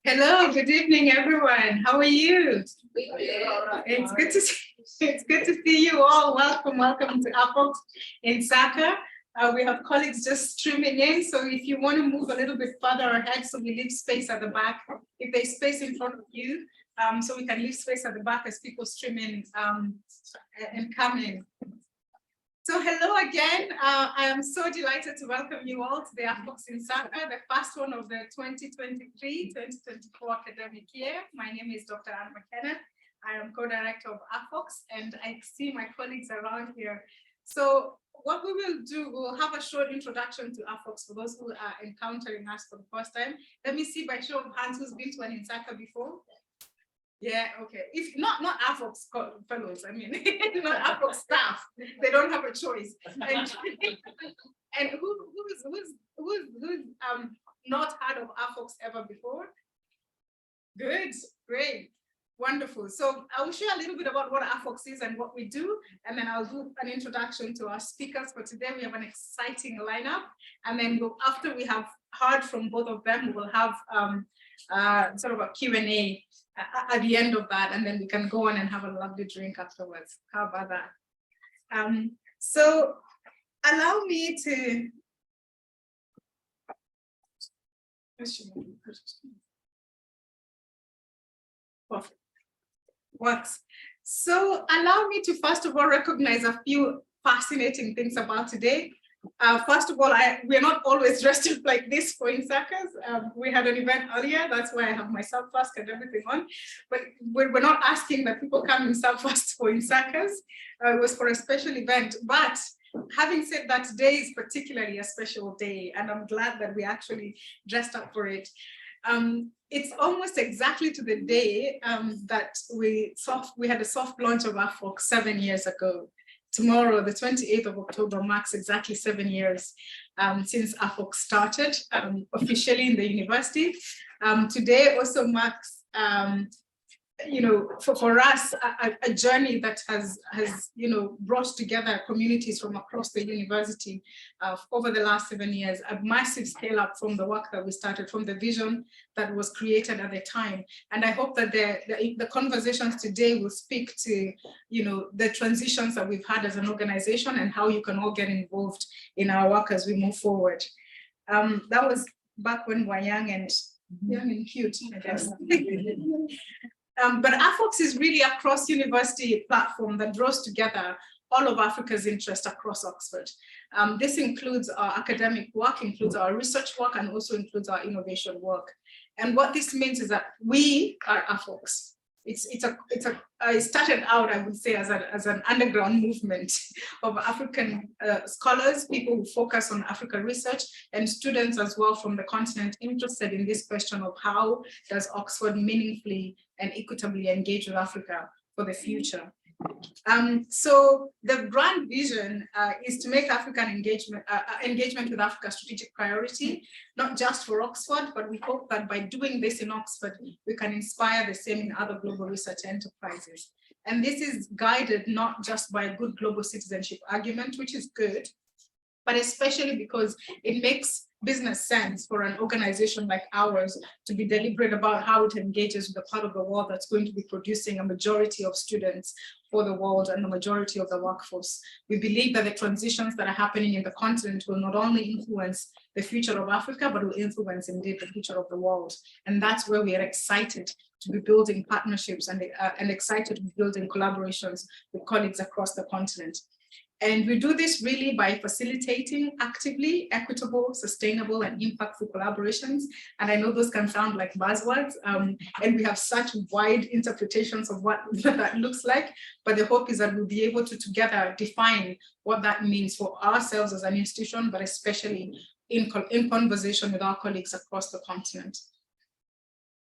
Hello, good evening, everyone. How are you? It's good to see you all. Welcome to AfOx Insaka. We have colleagues just streaming in, so if you want to move a little bit further ahead, so we leave space at the back. If there's space in front of you, so we can leave space at the back as people stream in and come in. So hello again. I am so delighted to welcome you all to the AfOx Insaka, the first one of the 2023-2024 academic year. My name is Dr. Anne McKenna. I am co-director of AfOx, and I see my colleagues around here. So what we will do, we'll have a short introduction to AfOx for those who are encountering us for the first time. Let me see by show of hands who's been to an Insaka before. Yeah, okay. If not AfOx fellows, I mean, not AfOx staff. They don't have a choice. And who's not heard of AfOx ever before? Good, great, wonderful. So I will share a little bit about what AfOx is and what we do, and then I'll do an introduction to our speakers for today. We have an exciting lineup, and then after we have heard from both of them, we will have sort of a Q&A at the end of that, and then we can go on and have a lovely drink afterwards. How about that? So allow me to works. So allow me to first of all recognize a few fascinating things about today. First of all, we're not always dressed up like this for Insakas. We had an event earlier, that's why I have my self-fast and everything on. But we're not asking that people come in self-fast for Insakas. It was for a special event. But having said that, today is particularly a special day, and I'm glad that we actually dressed up for it. It's almost exactly to the day that we had a soft launch of AfOx 7 years ago. Tomorrow, the 28th of October, marks exactly 7 years since AfOx started officially in the university. Today also marks, for us, a journey that has brought together communities from across the university over the last 7 years, a massive scale up from the work that we started, from the vision that was created at the time. And I hope that the conversations today will speak to, the transitions that we've had as an organization and how you can all get involved in our work as we move forward. That was back when we were young and cute, I guess. But AfOx is really a cross-university platform that draws together all of Africa's interests across Oxford. This includes our academic work, includes our research work, and also includes our innovation work. And what this means is that we are AfOx. It started out, I would say, as an underground movement of African scholars, people who focus on African research, and students as well from the continent interested in this question of how does Oxford meaningfully and equitably engage with Africa for the future. So the grand vision is to make African engagement with Africa a strategic priority, not just for Oxford, but we hope that by doing this in Oxford, we can inspire the same in other global research enterprises. And this is guided not just by a good global citizenship argument, which is good, but especially because it makes business sense for an organization like ours to be deliberate about how it engages with the part of the world that's going to be producing a majority of students for the world and the majority of the workforce. We believe that the transitions that are happening in the continent will not only influence the future of Africa, but will influence indeed the future of the world. And that's where we are excited to be building partnerships and excited to be building collaborations with colleagues across the continent. And we do this really by facilitating actively equitable, sustainable, and impactful collaborations. And I know those can sound like buzzwords, and we have such wide interpretations of what that looks like. But the hope is that we'll be able to together define what that means for ourselves as an institution, but especially in conversation with our colleagues across the continent.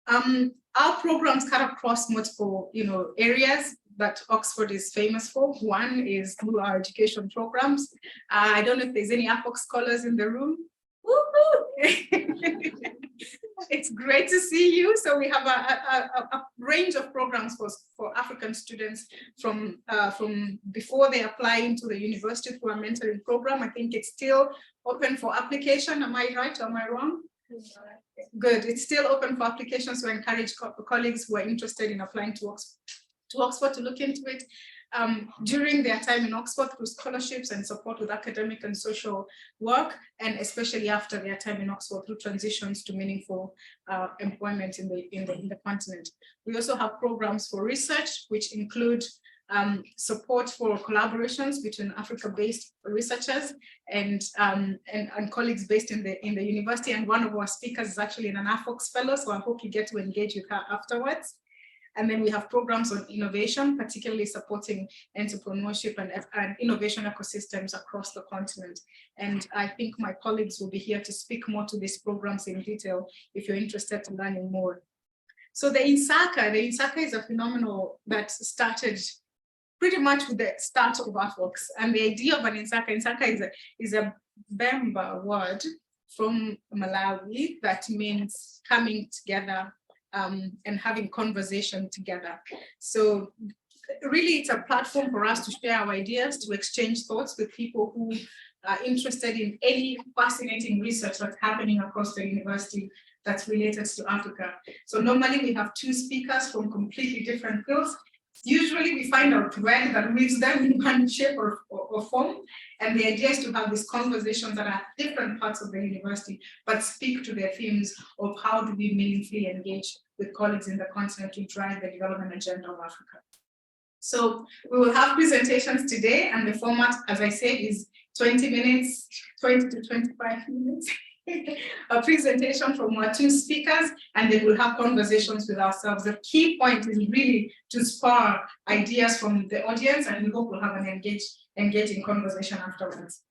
Our programs cut across multiple areas that Oxford is famous for. One is through our education programs. I don't know if there's any AfOx scholars in the room. It's great to see you. So we have a range of programs for African students from before they apply into the university through our mentoring program. I think it's still open for application. Am I right or am I wrong? Good. It's still open for applications. So I encourage colleagues who are interested in applying to Oxford to look into it. During their time in Oxford through scholarships and support with academic and social work, and especially after their time in Oxford through transitions to meaningful employment in the continent. We also have programs for research, which include support for collaborations between Africa-based researchers and colleagues based in the university. And one of our speakers is actually an AfOx fellow, so I hope you get to engage with her afterwards. And then we have programs on innovation, particularly supporting entrepreneurship and innovation ecosystems across the continent. And I think my colleagues will be here to speak more to these programs in detail if you're interested in learning more. So the Insaka is a phenomenon that started pretty much with the start of AfOx. And the idea of an Insaka is a Bemba word from Malawi that means coming together and having conversation together. So really it's a platform for us to share our ideas, to exchange thoughts with people who are interested in any fascinating research that's happening across the university that's related to Africa. So normally we have two speakers from completely different fields. Usually we find a thread that weaves them in one shape or form. And the idea is to have these conversations that are different parts of the university, but speak to their themes of how do we meaningfully engage with colleagues in the continent to drive the development agenda of Africa. So we will have presentations today, and the format, as I said, is 20 minutes, 20 to 25 minutes. A presentation from our two speakers, and then we'll have conversations with ourselves. The key point is really to spur ideas from the audience, and we hope we'll have an engaging conversation afterwards.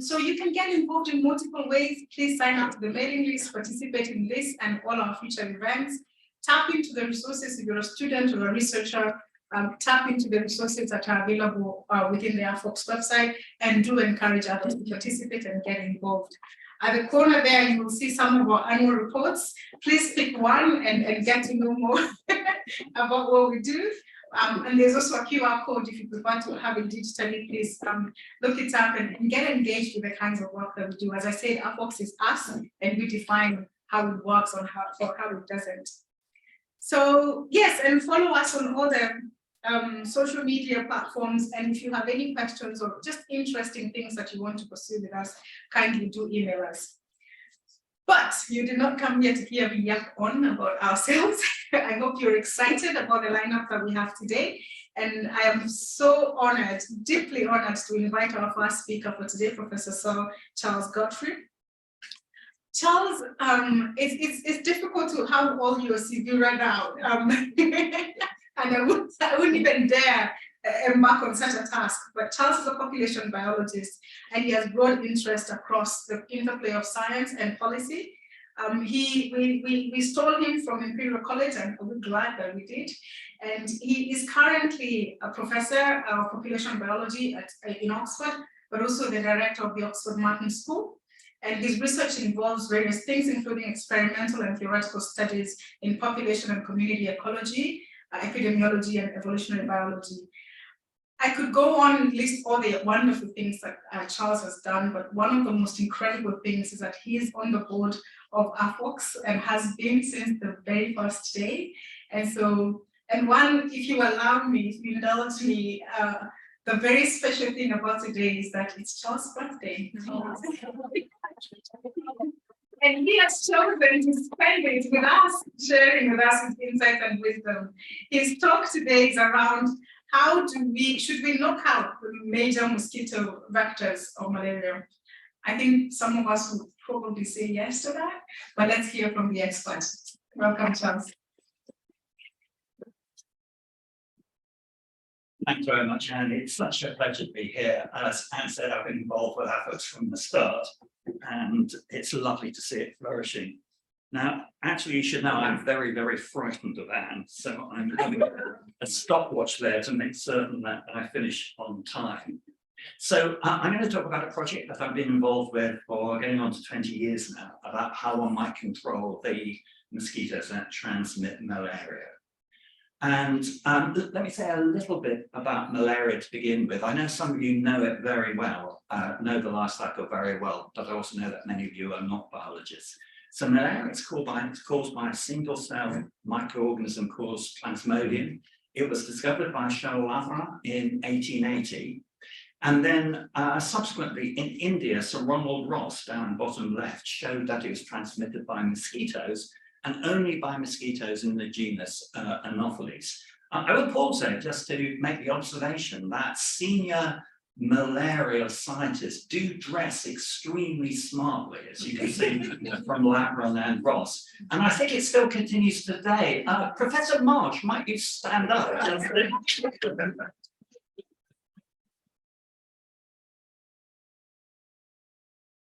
So you can get involved in multiple ways. Please sign up to the mailing list, participate in this and all our future events. Tap into the resources if you're a student or a researcher. Tap into the resources that are available within the AfOx website, and do encourage others to participate and get involved. At the corner there, you will see some of our annual reports. Please pick one and get to know more about what we do. And there's also a QR code if you prefer to have it digitally. Please look it up and get engaged with the kinds of work that we do. As I said, AfOx is us, and we define how it works or how it doesn't. So yes, and follow us on all the social media platforms, and if you have any questions or just interesting things that you want to pursue with us, kindly do email us. But you did not come here to hear me yak on about ourselves. I hope you're excited about the lineup that we have today, and I am so honored, deeply honored, to invite our first speaker for today, Professor Sir Charles Godfray. Charles, it's difficult to have all your CV right now. And I wouldn't even dare embark on such a task, but Charles is a population biologist, and he has broad interest across the interplay of science and policy. We stole him from Imperial College, and we're glad that we did. And he is currently a professor of population biology in Oxford, but also the director of the Oxford Martin School. And his research involves various things, including experimental and theoretical studies in population and community ecology, epidemiology, and evolutionary biology. I could go on and list all the wonderful things that Charles has done, but one of the most incredible things is that he is on the board of AfOx and has been since the very first day. And so, if you allow me, if you indulge me, the very special thing about today is that it's Charles' birthday. And he has chosen to spend it with us, sharing with us his insights and wisdom. His talk today is around should we knock out the major mosquito vectors of malaria? I think some of us would probably say yes to that, but let's hear from the experts. Welcome, Charles. Thanks very much, Andy. It's such a pleasure to be here. As Anne said, I've been involved with AfOx from the start, and it's lovely to see it flourishing. Now, actually, you should know I'm very, very frightened of Anne, so I'm having a stopwatch there to make certain that I finish on time. So I'm going to talk about a project that I've been involved with for getting on to 20 years now, about how one might control the mosquitoes that transmit malaria. And let me say a little bit about malaria to begin with. I know some of you know it very well, know the life cycle very well, but I also know that many of you are not biologists. So malaria is caused by a single cell microorganism called Plasmodium. It was discovered by Chahul in 1880. And then subsequently in India, Sir Ronald Ross, down bottom left, showed that it was transmitted by mosquitoes, and only by mosquitoes in the genus Anopheles. I will pause there just to make the observation that senior malaria scientists do dress extremely smartly, as you can see from Labron and Ross. And I think it still continues today. Professor Marsh, might you stand up?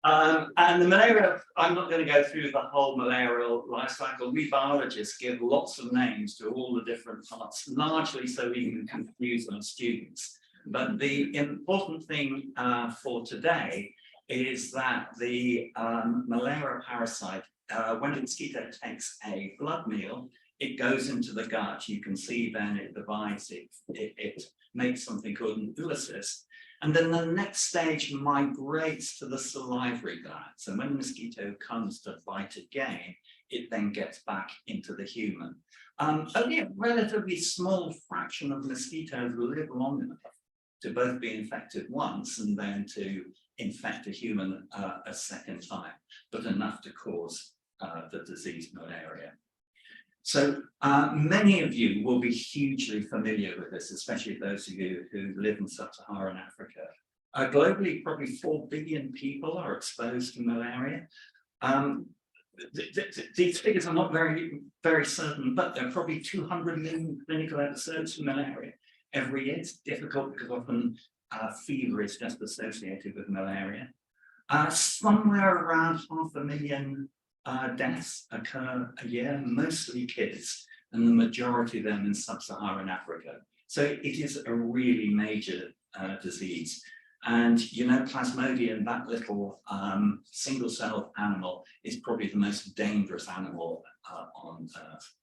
And the malaria, I'm not going to go through the whole malarial life cycle. We biologists give lots of names to all the different parts, largely so we can confuse our students. But the important thing for today is that the malaria parasite, when a mosquito takes a blood meal, it goes into the gut. You can see then it divides, it makes something called an oocyst. And then the next stage migrates to the salivary gland. So when the mosquito comes to bite again, it then gets back into the human. Only a relatively small fraction of mosquitoes live long enough to both be infected once and then to infect a human a second time, but enough to cause the disease malaria. So many of you will be hugely familiar with this, especially those of you who live in sub-Saharan Africa. Globally, probably 4 billion people are exposed to malaria. These figures are not very certain, but there are probably 200 million clinical episodes of malaria every year. It's difficult because often fever is just associated with malaria. Somewhere around 500,000 deaths occur a year, mostly kids, and the majority of them in sub-Saharan Africa. So it is a really major disease. And you know, Plasmodium, that little single-celled animal, is probably the most dangerous animal on Earth.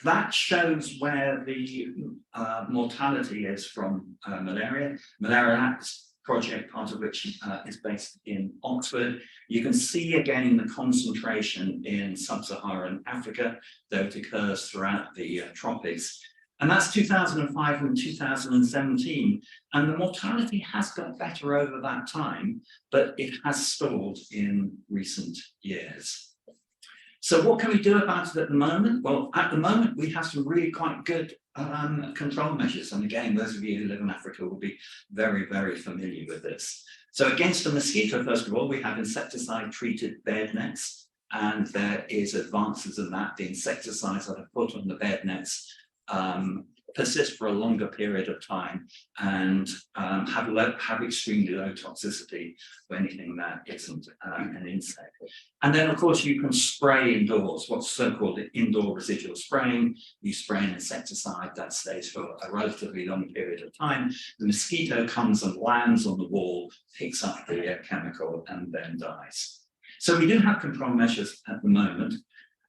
That shows where the mortality is from malaria. Malaria Act project, part of which is based in Oxford. You can see again the concentration in sub-Saharan Africa, though it occurs throughout the tropics. And that's 2005 and 2017. And the mortality has got better over that time, but it has stalled in recent years. So what can we do about it at the moment? Well, at the moment, we have some really quite good control measures. And again, those of you who live in Africa will be very, very familiar with this. So against the mosquito, first of all, we have insecticide-treated bed nets, and there is advances in that. The insecticides that are put on the bed nets persist for a longer period of time and have extremely low toxicity for anything that isn't an insect. And then, of course, you can spray indoors, what's so-called indoor residual spraying. You spray an insecticide that stays for a relatively long period of time. The mosquito comes and lands on the wall, picks up the chemical, and then dies. So we do have control measures at the moment,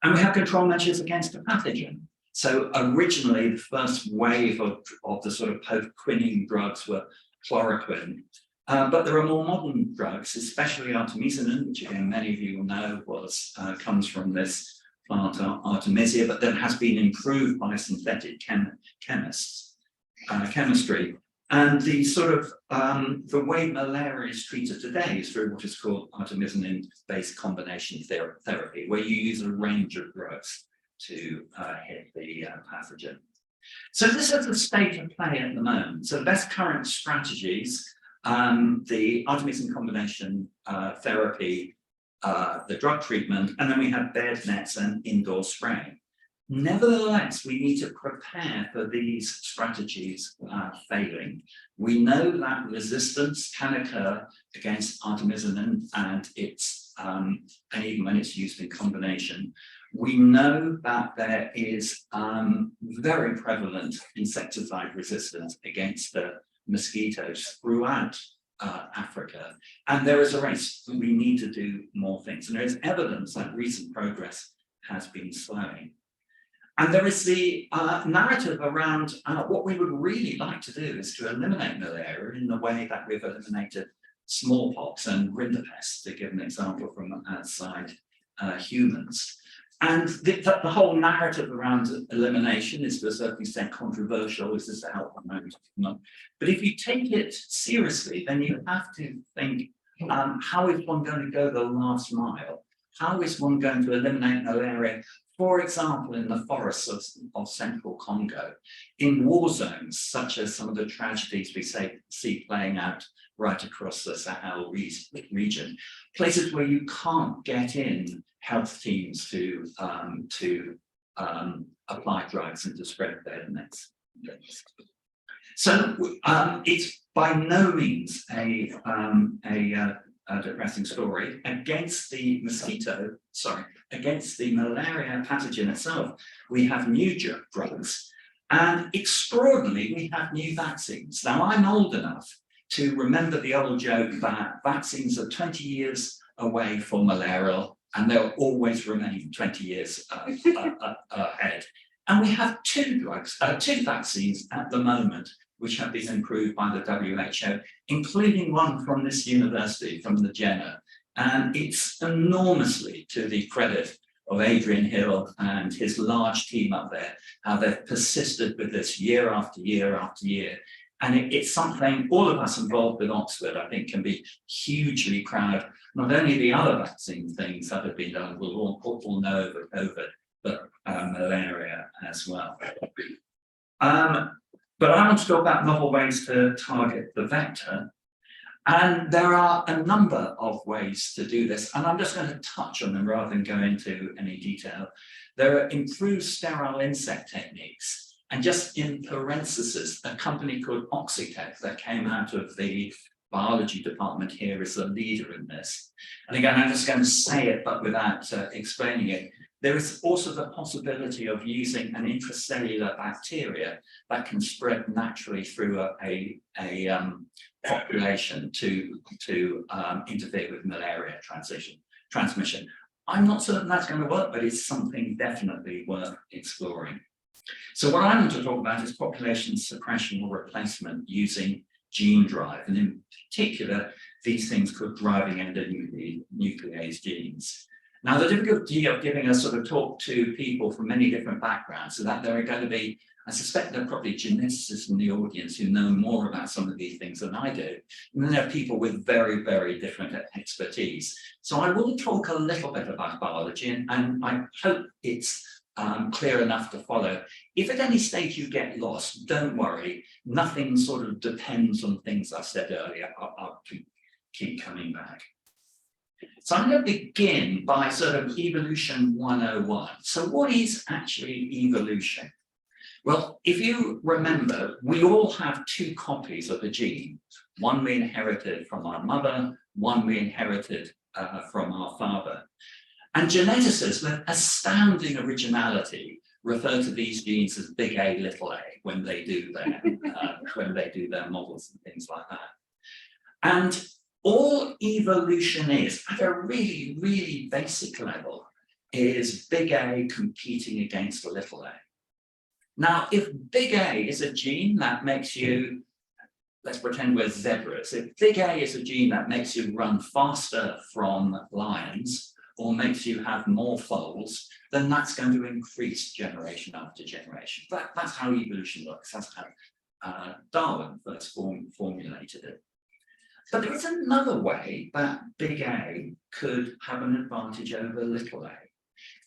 and we have control measures against a pathogen. So originally, the first wave of the sort of post-quinine drugs were chloroquine, but there are more modern drugs, especially artemisinin, which again many of you will know comes from this plant Artemisia, but then has been improved by synthetic chemistry. And the sort of the way malaria is treated today is through what is called artemisinin-based combination therapy, where you use a range of drugs to hit the pathogen. So this is the state of play at the moment. So the best current strategies, the artemisinin combination therapy, the drug treatment, and then we have bed nets and indoor spraying. Nevertheless, we need to prepare for these strategies failing. We know that resistance can occur against artemisinin and even when it's used in combination. We know that there is very prevalent insecticide resistance against the mosquitoes throughout Africa. And there is a race. We need to do more things. And there is evidence that recent progress has been slowing. And there is the narrative around what we would really like to do is to eliminate malaria in the way that we've eliminated smallpox and rinderpest, to give an example from outside humans. And the whole narrative around elimination is to a certain extent controversial. Is this to help promote? But if you take it seriously, then you have to think, how is one going to go the last mile? How is one going to eliminate malaria, for example, in the forests of central Congo, in war zones, such as some of the tragedies we see playing out right across the Sahel region, places where you can't get in health teams to apply drugs and to spread their nets. So it's by no means a depressing story. Against the against the malaria pathogen itself, we have new drugs, and extraordinarily, we have new vaccines. Now, I'm old enough to remember the old joke that vaccines are 20 years away from malarial, and they'll always remain 20 years ahead. And we have two vaccines at the moment, which have been approved by the WHO, including one from this university, from the Jenner. And it's enormously to the credit of Adrian Hill and his large team up there, how they've persisted with this year after year after year. And it's something all of us involved with Oxford, I think, can be hugely proud. Not only the other vaccine things that have been done, we'll all know over COVID, but malaria as well. But I want to talk about novel ways to target the vector. And there are a number of ways to do this, and I'm just going to touch on them rather than go into any detail. There are improved sterile insect techniques. And just in parentheses, a company called Oxitec that came out of the biology department here is the leader in this. And again, I'm just going to say it, but without explaining it. There is also the possibility of using an intracellular bacteria that can spread naturally through a population to interfere with malaria transmission. I'm not certain that's going to work, but it's something definitely worth exploring. So what I want to talk about is population suppression or replacement using gene drive, and in particular, these things called driving endonuclease genes. Now, the difficulty of giving a sort of talk to people from many different backgrounds, so that there are going to be, I suspect there are probably geneticists in the audience who know more about some of these things than I do. And then there are people with very, very different expertise. So I will talk a little bit about biology, and I hope it's clear enough to follow. If at any stage you get lost, don't worry. Nothing sort of depends on things I said earlier. I'll keep coming back. So I'm going to begin by sort of evolution 101. So what is actually evolution? Well, if you remember, we all have two copies of a gene. One we inherited from our mother, one we inherited from our father. And geneticists with astounding originality refer to these genes as big A, little a when they do their models and things like that. And all evolution is, at a really, really basic level, is big A competing against little a. Now, if big A is a gene that makes you, let's pretend we're zebras, if big A is a gene that makes you run faster from lions, or makes you have more foals, then that's going to increase generation after generation. That's how evolution works. That's how Darwin first formulated it. But there is another way that big A could have an advantage over little a.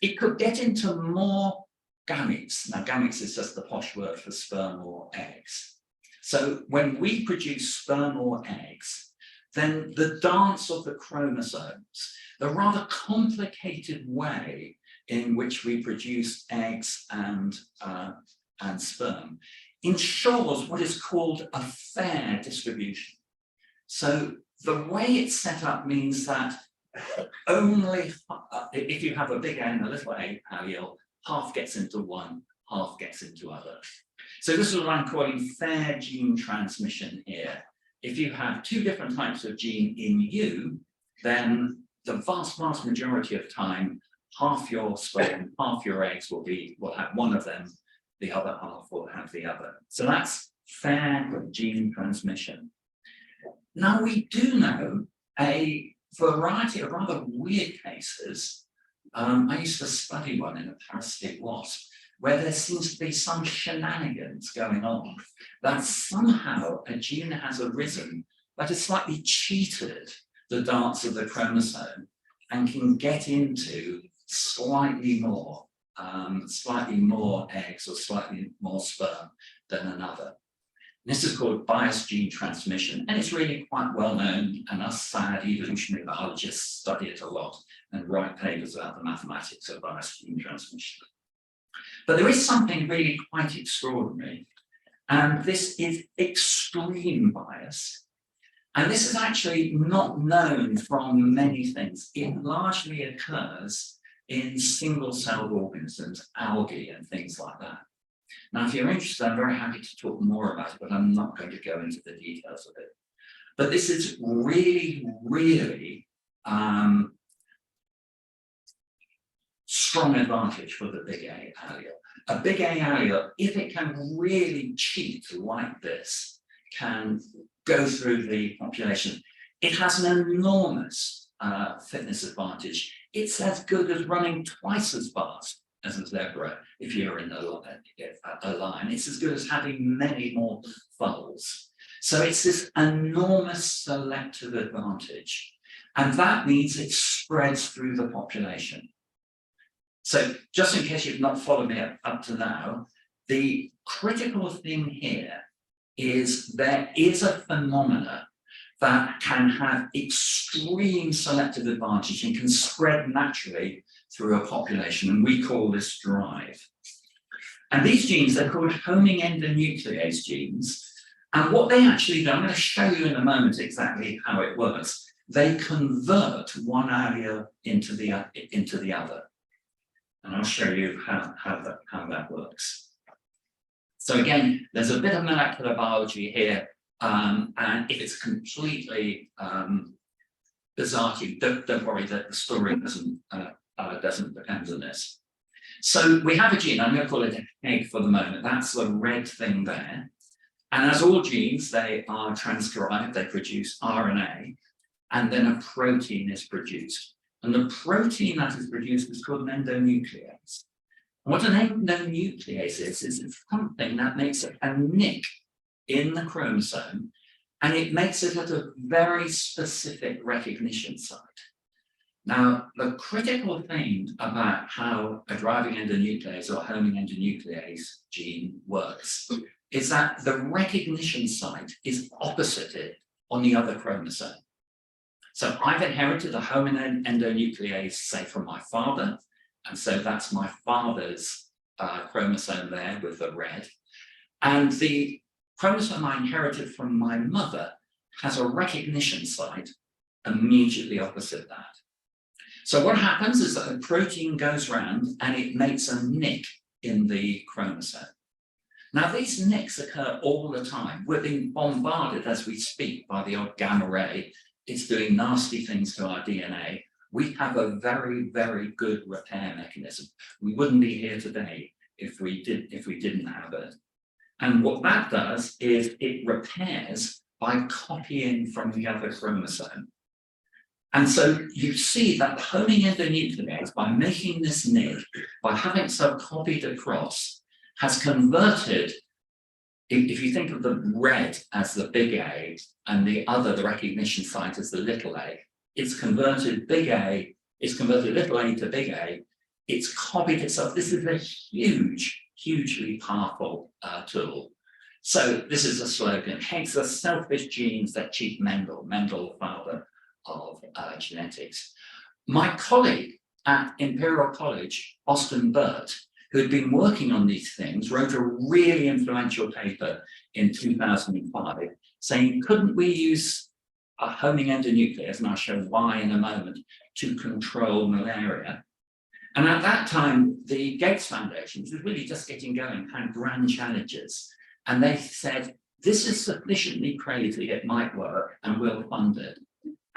It could get into more gametes. Now, gametes is just the posh word for sperm or eggs. So when we produce sperm or eggs, then the dance of the chromosomes, the rather complicated way in which we produce eggs and sperm, ensures what is called a fair distribution. So the way it's set up means that only if you have a big A and a little a allele, half gets into one, half gets into other. So this is what I'm calling fair gene transmission here. If you have two different types of gene in you, then the vast majority of time, half your sperm, half your eggs will have one of them, the other half will have the other. So that's fair gene transmission. Now we do know a variety of rather weird cases. I used to study one in a parasitic wasp, where there seems to be some shenanigans going on, that somehow a gene has arisen that has slightly cheated the dance of the chromosome and can get into slightly more eggs or slightly more sperm than another. This is called biased gene transmission, and it's really quite well known, and us sad evolutionary biologists study it a lot and write papers about the mathematics of biased gene transmission. But there is something really quite extraordinary, and this is extreme bias. And this is actually not known from many things. It largely occurs in single-celled organisms, algae and things like that. Now, if you're interested, I'm very happy to talk more about it, but I'm not going to go into the details of it. But this is really, really strong advantage for the big A allele. A big A allele, if it can really cheat like this, can go through the population. It has an enormous fitness advantage. It's as good as running twice as fast as a zebra if you're in a line. It's as good as having many more foals. So it's this enormous selective advantage. And that means it spreads through the population. So just in case you've not followed me up to now, the critical thing here is there is a phenomena that can have extreme selective advantage and can spread naturally through a population, and we call this drive. And these genes, they're called homing endonuclease genes, and what they actually do, I'm going to show you in a moment exactly how it works. They convert one allele into the other, and I'll show you how that works. So again, there's a bit of molecular biology here, and if it's completely bizarre to you, don't worry that the story doesn't depend on this. So we have a gene, I'm going to call it an egg for the moment. That's the red thing there. And as all genes, they are transcribed, they produce RNA, and then a protein is produced. And the protein that is produced is called an endonuclease. And what an endonuclease is it's something that makes a nick in the chromosome, and it makes it at a very specific recognition site. Now, the critical thing about how a driving endonuclease or homing endonuclease gene works is that the recognition site is opposited on the other chromosome. So I've inherited a homing endonuclease, say, from my father, and so that's my father's chromosome there with the red. And the chromosome I inherited from my mother has a recognition site immediately opposite that. So what happens is that the protein goes around and it makes a nick in the chromosome. Now, these nicks occur all the time. We're being bombarded as we speak by the odd gamma ray. It's doing nasty things to our DNA. We have a very, very good repair mechanism. We wouldn't be here today if we didn't have it. And what that does is it repairs by copying from the other chromosome. And so you see that the homing endonuclease, by making this nick, by having it copied across, has converted, if you think of the red as the big A and the recognition site as the little a, it's converted big A, it's converted little a to big A, it's copied itself. This is a hugely powerful tool. So this is a slogan, hence the selfish genes that cheat Mendel, the father of genetics. My colleague at Imperial College, Austin Burt, who had been working on these things, wrote a really influential paper in 2005 saying, couldn't we use a homing endonuclease, and I'll show why in a moment, to control malaria? And at that time, the Gates Foundation, which was really just getting going, had grand challenges. And they said, this is sufficiently crazy, it might work, and we'll fund it.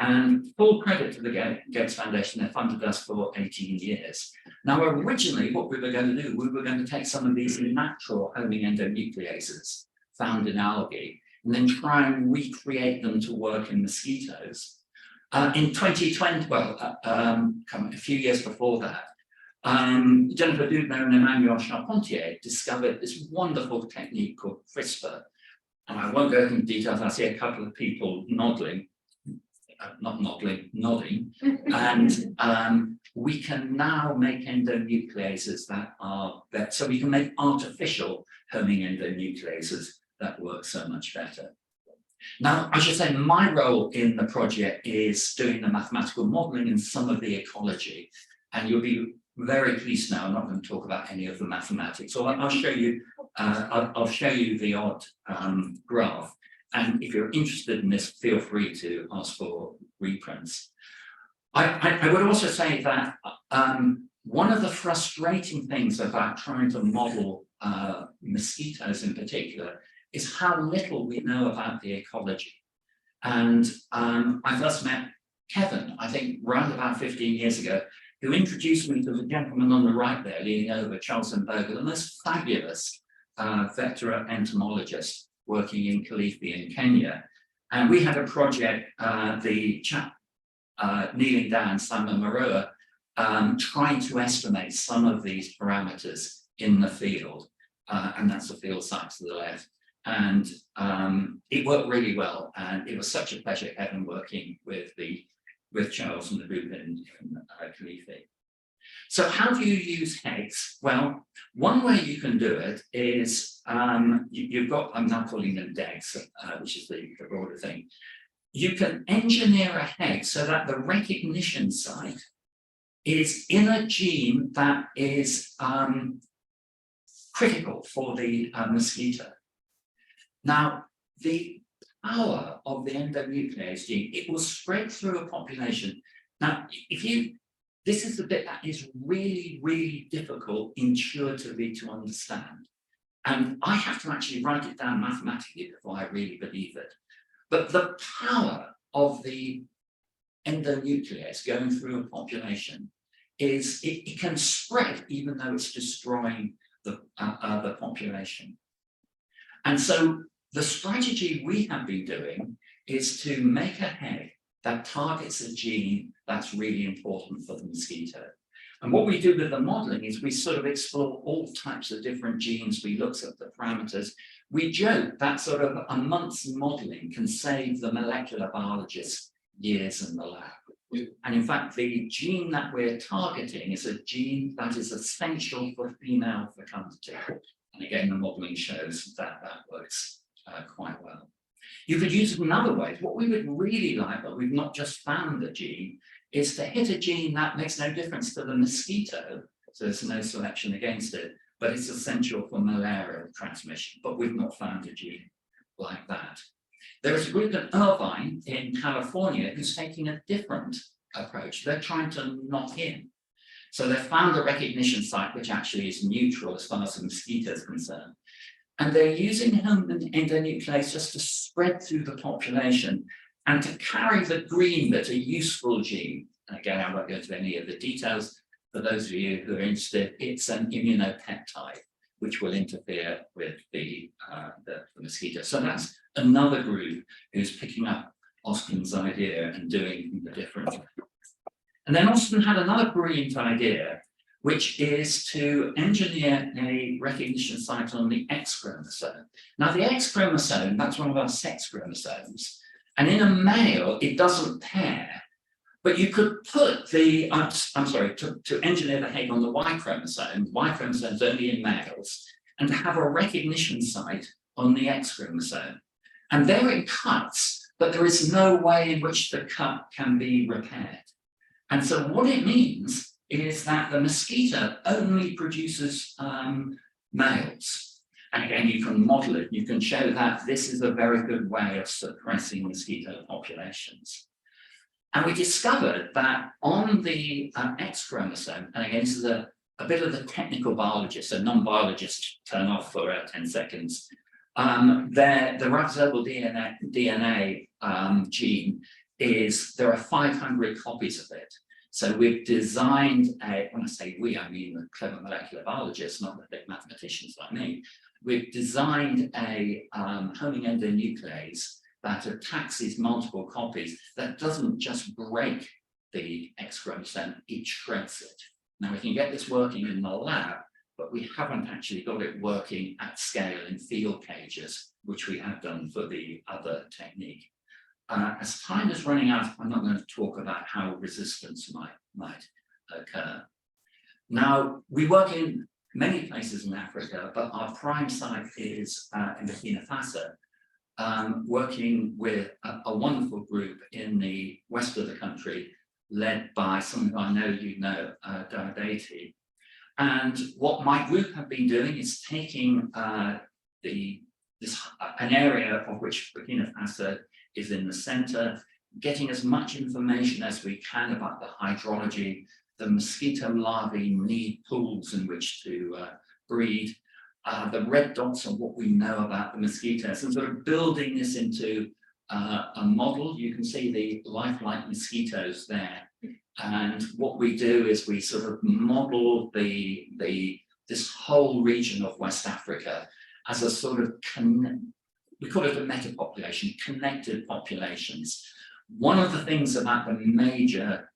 And full credit to the Gates Foundation, they funded us for 18 years. Now, originally, what we were going to do, we were going to take some of these natural homing endonucleases found in algae, and then try and recreate them to work in mosquitoes. In 2020, a few years before that, Jennifer Doudna and Emmanuel Charpentier discovered this wonderful technique called CRISPR. And I won't go into details, I see a couple of people nodding. And we can now make endonucleases so we can make artificial homing endonucleases that work so much better. Now, I should say my role in the project is doing the mathematical modeling and some of the ecology. And you'll be very pleased now, I'm not going to talk about any of the mathematics. So I'll show you, I'll show you the odd graph. And if you're interested in this, feel free to ask for reprints. I would also say that one of the frustrating things about trying to model mosquitoes in particular is how little we know about the ecology. And I first met Kevin, I think, around about 15 years ago, who introduced me to the gentleman on the right there, leaning over, Charles Bogle, the most fabulous vector entomologist working in Kilifi in Kenya. And we had a project, the chap kneeling down, Simon Maroa, trying to estimate some of these parameters in the field. And that's the field site to the left. And it worked really well. And it was such a pleasure having working with Charles and the group in Kilifi. So how do you use heads? Well, one way you can do it is you've got, I'm now calling them DEGs, which is the broader thing. You can engineer a head so that the recognition site is in a gene that is critical for the mosquito. Now, the power of the endonuclease gene, it will spread through a population. Now, this is the bit that is really, really difficult intuitively to understand. And I have to actually write it down mathematically before I really believe it. But the power of the endonuclease going through a population is it can spread even though it's destroying the population. And so the strategy we have been doing is to make a head that targets a gene that's really important for the mosquito. And what we do with the modeling is we sort of explore all types of different genes. We look at the parameters. We joke that sort of a month's modeling can save the molecular biologist years in the lab. And in fact, the gene that we're targeting is a gene that is essential for female fecundity. And again, the modeling shows that that works quite well. You could use it in other ways. What we would really like, but we've not just found the gene, is to hit a gene that makes no difference to the mosquito, so there's no selection against it, but it's essential for malaria transmission, but we've not found a gene like that. There is a group at Irvine in California who's taking a different approach. They're trying to knock in. So they found a recognition site which actually is neutral as far as the mosquito is concerned. And they're using endonuclease just to spread through the population and to carry the green bit, a useful gene. And again, I won't go into any of the details. For those of you who are interested, it's an immunopeptide, which will interfere with the mosquito. So that's another group who's picking up Austin's idea and doing the difference. And then Austin had another brilliant idea, which is to engineer a recognition site on the X chromosome. Now, the X chromosome, that's one of our sex chromosomes. And in a male, it doesn't pair. But you could put the, to engineer the head on the Y chromosome is only in males, and have a recognition site on the X chromosome. And there it cuts, but there is no way in which the cut can be repaired. And so what it means is that the mosquito only produces males. And again, you can model it. You can show that this is a very good way of suppressing mosquito populations. And we discovered that on the X chromosome, and again, this is a bit of the technical biologist, so non-biologists turn off for 10 seconds. The ribosomal DNA gene there are 500 copies of it. So we've designed when I say we, I mean the clever molecular biologists, not the big mathematicians like me. We've designed a homing endonuclease that attacks these multiple copies that doesn't just break the X chromosome, it shreds it. Now we can get this working in the lab, but we haven't actually got it working at scale in field cages, which we have done for the other technique. As time is running out, I'm not going to talk about how resistance might occur. Now, we work in many places in Africa, but our prime site is in Burkina Faso, working with a wonderful group in the west of the country, led by someone who I know you know, Habibat. And what my group have been doing is taking an area of which Burkina Faso is in the center, getting as much information as we can about the hydrology. The mosquito larvae need pools in which to breed. The red dots are what we know about the mosquitoes, and sort of building this into a model. You can see the lifelike mosquitoes there. And what we do is we sort of model this whole region of West Africa as a sort of, we call it a meta-population, connected populations. One of the things about the major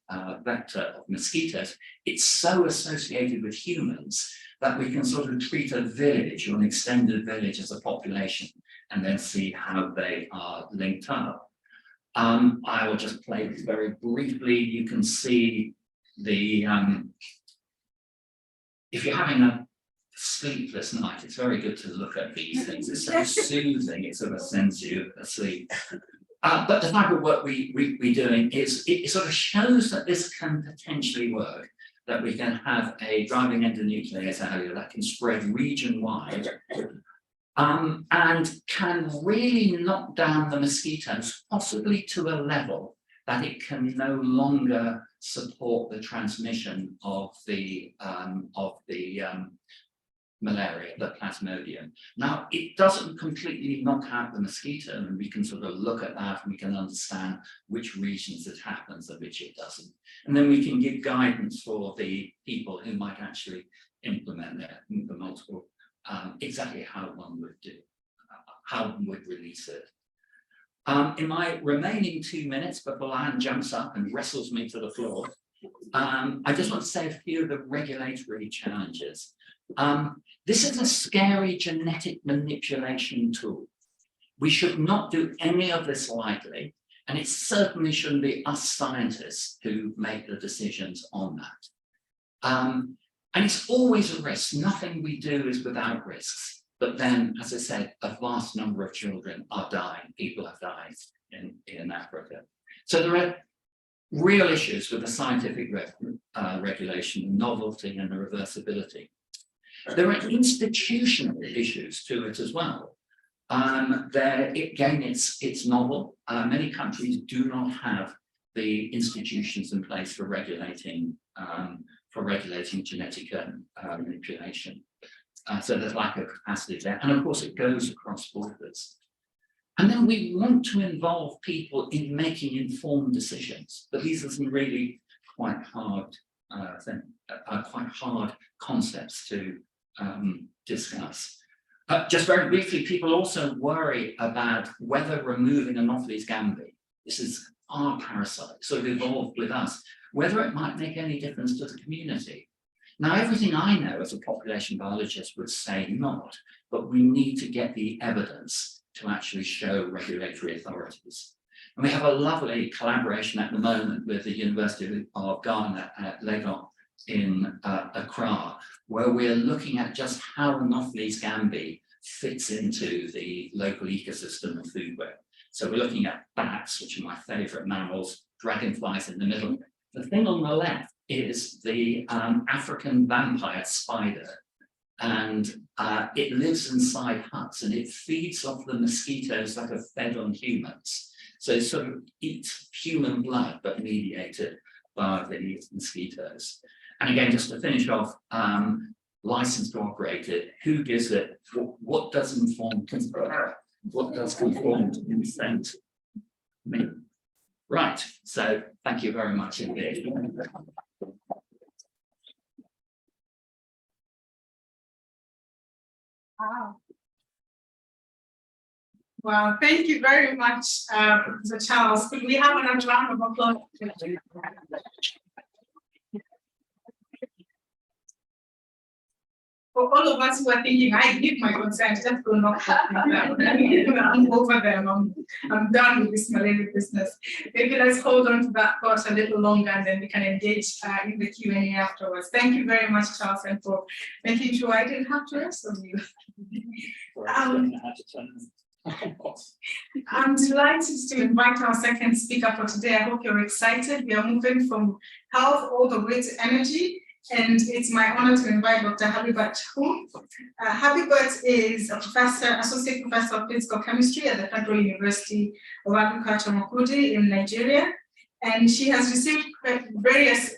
vector of mosquitoes, it's so associated with humans that we can sort of treat a village or an extended village as a population and then see how they are linked up. I will just play this very briefly. You can see the, if you're having a sleepless night, it's very good to look at these things. It's so soothing, it sort of sends you asleep. But the type of work we're doing is, it sort of shows that this can potentially work, that we can have a driving endonuclease area that can spread region-wide, and can really knock down the mosquitoes, possibly to a level that it can no longer support the transmission of the malaria, the plasmodium. Now, it doesn't completely knock out the mosquito, and we can sort of look at that and we can understand which regions it happens and which it doesn't. And then we can give guidance for the people who might actually implement the multiple, exactly how one would do, how one would release it. In my remaining 2 minutes before Anne jumps up and wrestles me to the floor, I just want to say a few of the regulatory challenges. This is a scary genetic manipulation tool. We should not do any of this lightly, and it certainly shouldn't be us scientists who make the decisions on that. And it's always a risk. Nothing we do is without risks. But then, as I said, a vast number of children are dying. People have died in Africa. So there are real issues with the scientific regulation, novelty, and the reversibility. There are institutional issues to it as well. Again, it's novel. Many countries do not have the institutions in place for regulating genetic manipulation. So there's lack of capacity there. And of course, it goes across borders. And then we want to involve people in making informed decisions. But these are some really quite hard concepts to discuss. Just very briefly, people also worry about whether removing Anopheles gambiae, this is our parasite, sort of evolved with us, whether it might make any difference to the community. Now, everything I know as a population biologist would say not, but we need to get the evidence to actually show regulatory authorities. And we have a lovely collaboration at the moment with the University of Ghana at Lagos in Accra, where we're looking at just how Anopheles gambiae fits into the local ecosystem of food web. So we're looking at bats, which are my favorite mammals, dragonflies in the middle. The thing on the left is the African vampire spider, and it lives inside huts and it feeds off the mosquitoes that are fed on humans. So it sort of eats human blood, but mediated by the mosquitoes. And again, just to finish off, licensed to operate it, who gives it, what does informed consent, what does conformed consent mean? Right, so thank you very much indeed. Wow. Well, thank you very much, Professor Charles. Could we have another round of applause? For all of us who are thinking, I give my consent, just go knock them. I'm over them. I'm done with this malaria business. Maybe let's hold on to that thought a little longer, and then we can engage in the Q&A afterwards. Thank you very much, Charles, and for making sure I didn't have to wrestle you. I'm delighted to invite our second speaker for today. I hope you're excited. We are moving from health all the way to energy. And it's my honor to invite Dr. Habibat Chahul. Habibat is a professor, associate professor of physical chemistry at the Federal University of Agriculture, Makurdi in Nigeria. And she has received various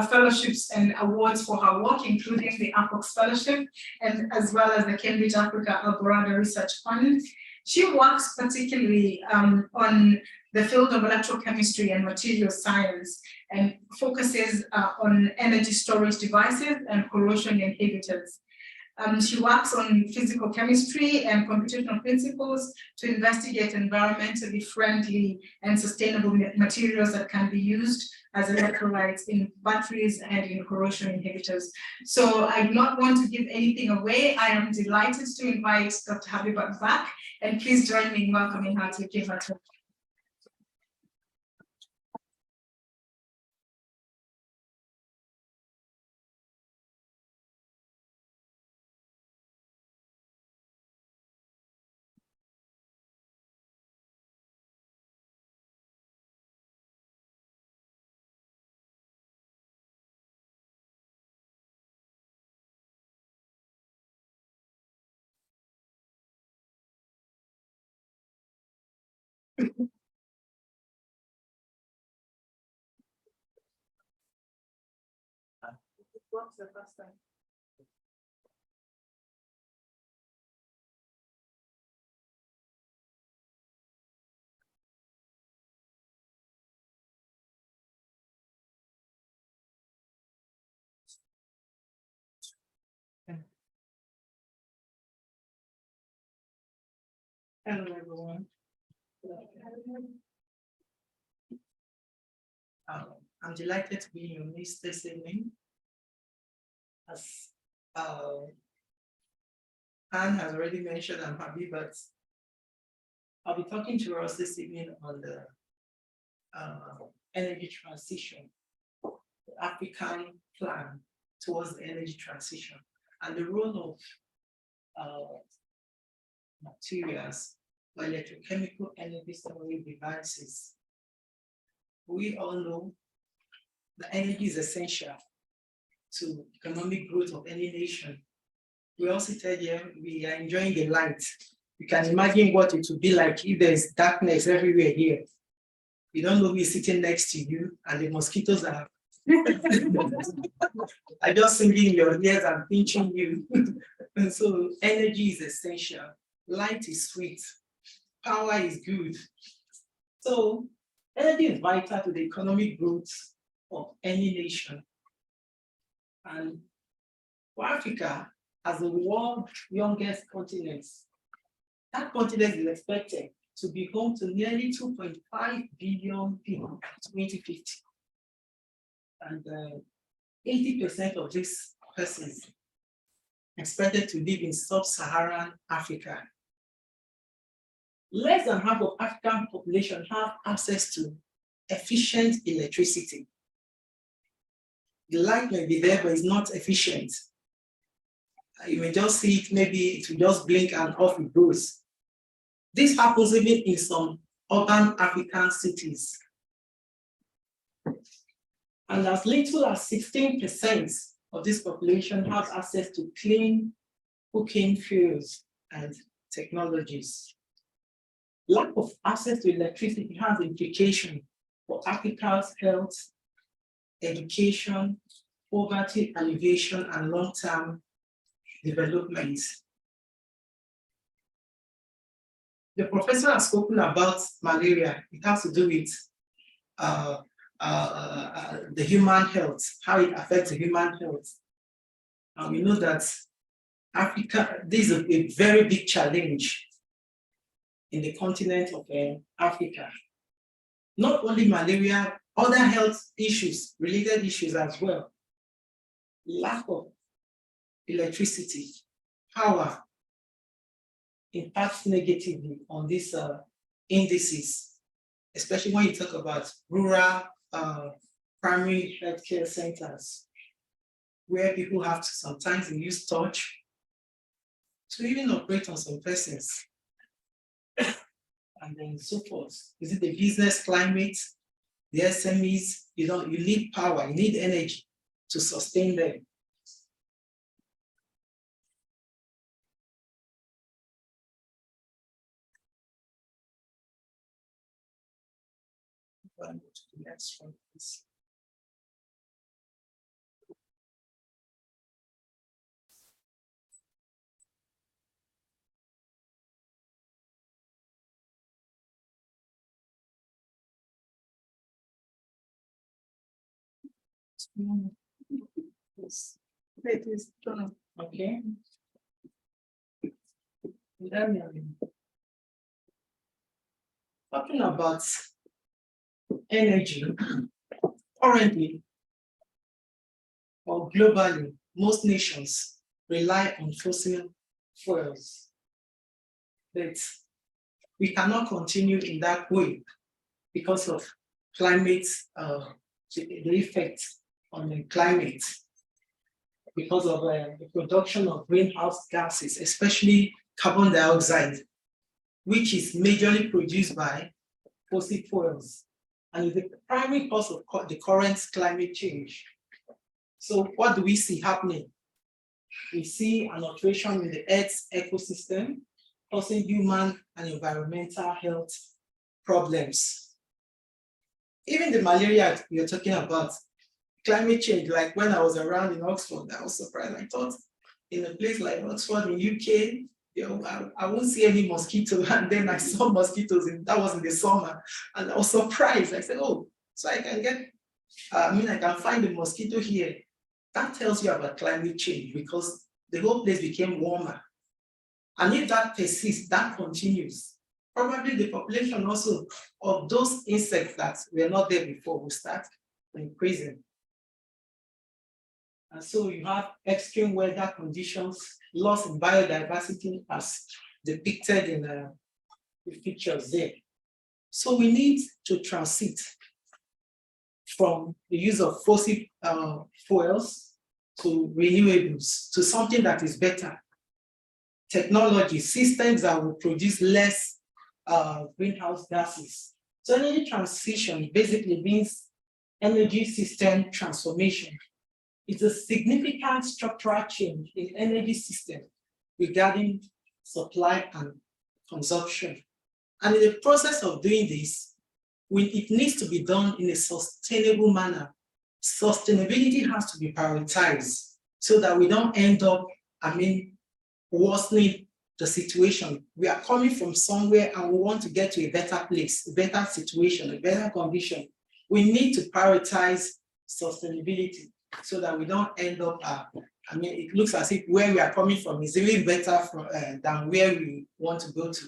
fellowships and awards for her work, including the AfOx Fellowship, and as well as the Cambridge Africa Alborada Research Fund. She works particularly on the field of electrochemistry and material science, and focuses on energy storage devices and corrosion inhibitors. She works on physical chemistry and computational principles to investigate environmentally friendly and sustainable materials that can be used as electrolytes in batteries and in corrosion inhibitors. So I do not want to give anything away. I am delighted to invite Dr. Habibat back, and please join me in welcoming her to give her talk. What's the first time? Hello, everyone. I'm delighted to be in your midst this evening. As Anne has already mentioned, I'm Habibat. I'll be talking to us this evening on the energy transition, the African plan towards the energy transition, and the role of materials or electrochemical energy storage devices. We all know that energy is essential to economic growth of any nation. We all seated here, we are enjoying the light. You can imagine what it would be like if there's darkness everywhere here. You don't know who is sitting next to you, and the mosquitoes are just singing in your ears and pinching you. And so energy is essential. Light is sweet. Power is good. So energy is vital to the economic growth of any nation. And for Africa, as the world's youngest continent, that continent is expected to be home to nearly 2.5 billion people in 2050. And 80% of these persons expected to live in sub-Saharan Africa. Less than half of African population have access to efficient electricity. The light may be there, but it's not efficient. You may just see it, maybe it will just blink and off it goes. This happens even in some urban African cities. And as little as 16% of this population have access to clean cooking fuels and technologies. Lack of access to electricity has implications for Africa's health, education, poverty alleviation, and long-term development. The professor has spoken about malaria. It has to do with the human health, how it affects the human health. And we know that Africa, this is a very big challenge in the continent of Africa. Not only malaria, other health issues, related issues as well. Lack of electricity, power impacts negatively on these indices, especially when you talk about rural primary healthcare centers, where people have to sometimes use touch to even operate on some persons, and then so forth. Is it the business climate, the SMEs? You need power, you need energy to sustain them. Go to the next one, please. Yes. It is. Okay. Talking about energy, currently or globally, most nations rely on fossil fuels. But we cannot continue in that way because of climate, the effect on the climate, because of the production of greenhouse gases, especially carbon dioxide, which is majorly produced by fossil fuels, and is the primary cause of the current climate change. So what do we see happening? We see an alteration in the Earth's ecosystem, causing human and environmental health problems. Even the malaria you're talking about, climate change, like when I was around in Oxford, I was surprised. I thought in a place like Oxford in UK, I won't see any mosquito, and then I saw mosquitoes, that was in the summer, and I was surprised. I said, oh, so I can get, I can find a mosquito here. That tells you about climate change, because the whole place became warmer. And if that persists, that continues, probably the population also of those insects that were not there before will start increasing. And so you have extreme weather conditions, loss in biodiversity as depicted in the pictures there. So we need to transit from the use of fossil fuels to renewables, to something that is better. Technology, systems that will produce less greenhouse gases. So energy transition basically means energy system transformation. It's a significant structural change in energy system regarding supply and consumption. And in the process of doing this, it needs to be done in a sustainable manner. Sustainability has to be prioritized so that we don't end up, worsening the situation. We are coming from somewhere and we want to get to a better place, a better situation, a better condition. We need to prioritize sustainability so that we don't end up, it looks as if where we are coming from is even better than where we want to go to.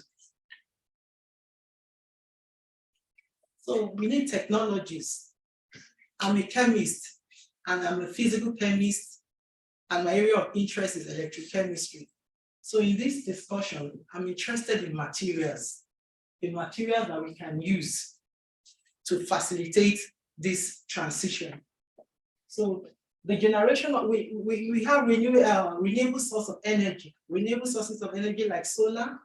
So we need technologies. I'm a chemist and I'm a physical chemist, and my area of interest is electrochemistry. So in this discussion, I'm interested in materials that we can use to facilitate this transition. So the generation of, we have renewable source of energy, renewable sources of energy like solar,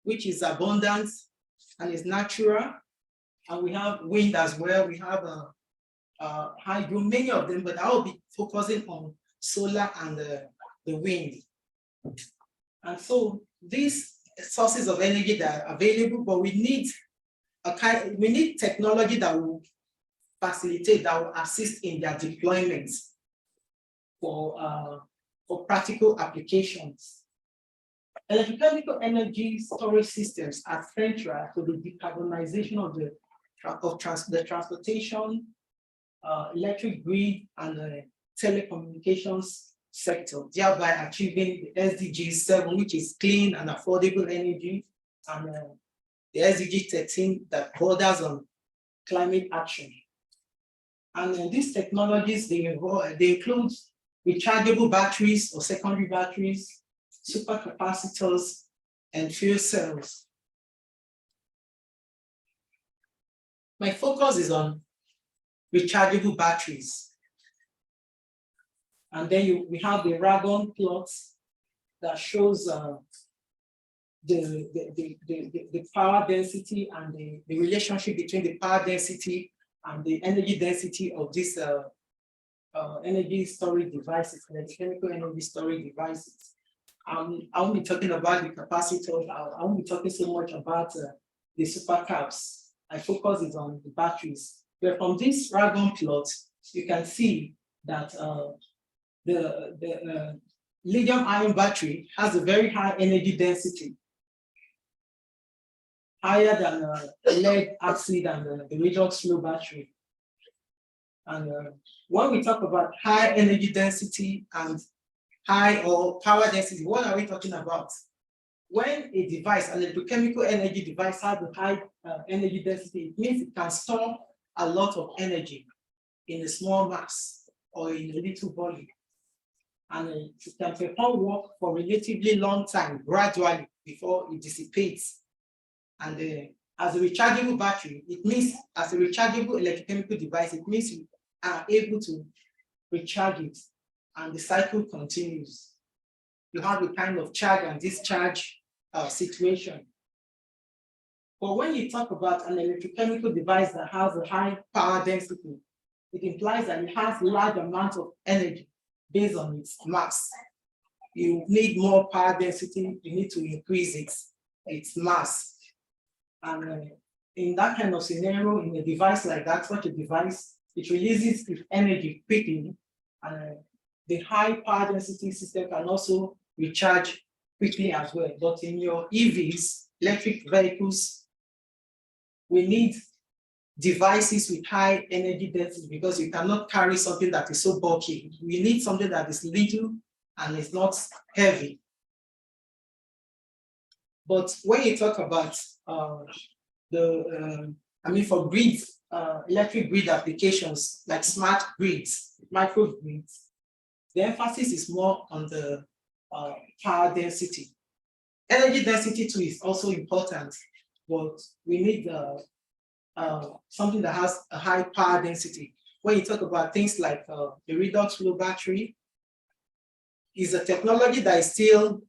which is abundant and is natural. And we have wind as well. We have hydro, many of them, but I will be focusing on solar and the wind. And so this sources of energy that are available, but we need technology that will facilitate, that will assist in their deployments for practical applications. Electrochemical energy storage systems are central to the decarbonization of the transportation, electric grid, and the telecommunications sector, thereby achieving the SDG 7, which is clean and affordable energy, and the SDG 13 that borders on climate action. And these technologies, they include rechargeable batteries or secondary batteries, supercapacitors, and fuel cells. My focus is on rechargeable batteries. And then we have the Ragon plots that shows the power density and the relationship between the power density and the energy density of these energy storage devices, chemical energy storage devices. I won't be talking about the capacitors. I won't be talking so much about the supercaps. My focus is on the batteries. But from this Ragon plot, you can see that the lithium-ion battery has a very high energy density, higher than lead acid and the redox flow battery. And when we talk about high energy density and high or power density, what are we talking about? When a device, an electrochemical energy device, has a high energy density, it means it can store a lot of energy in a small mass or in a little volume. And it can perform work for a relatively long time, gradually, before it dissipates. And as a rechargeable battery, it means, as a rechargeable electrochemical device, it means you are able to recharge it and the cycle continues. You have a kind of charge and discharge situation. But when you talk about an electrochemical device that has a high power density, it implies that it has large amounts of energy based on its mass. You need more power density, you need to increase its mass. And in that kind of scenario, in a device like that, such a device, it releases its energy quickly, and the high power density system can also recharge quickly as well. But in your EVs, electric vehicles, we need devices with high energy density because you cannot carry something that is so bulky. We need something that is little and is not heavy. But when you talk about for grids, electric grid applications like smart grids, microgrids, the emphasis is more on the power density. Energy density too is also important, but we need something that has a high power density. When you talk about things like the redox flow battery, is a technology that is still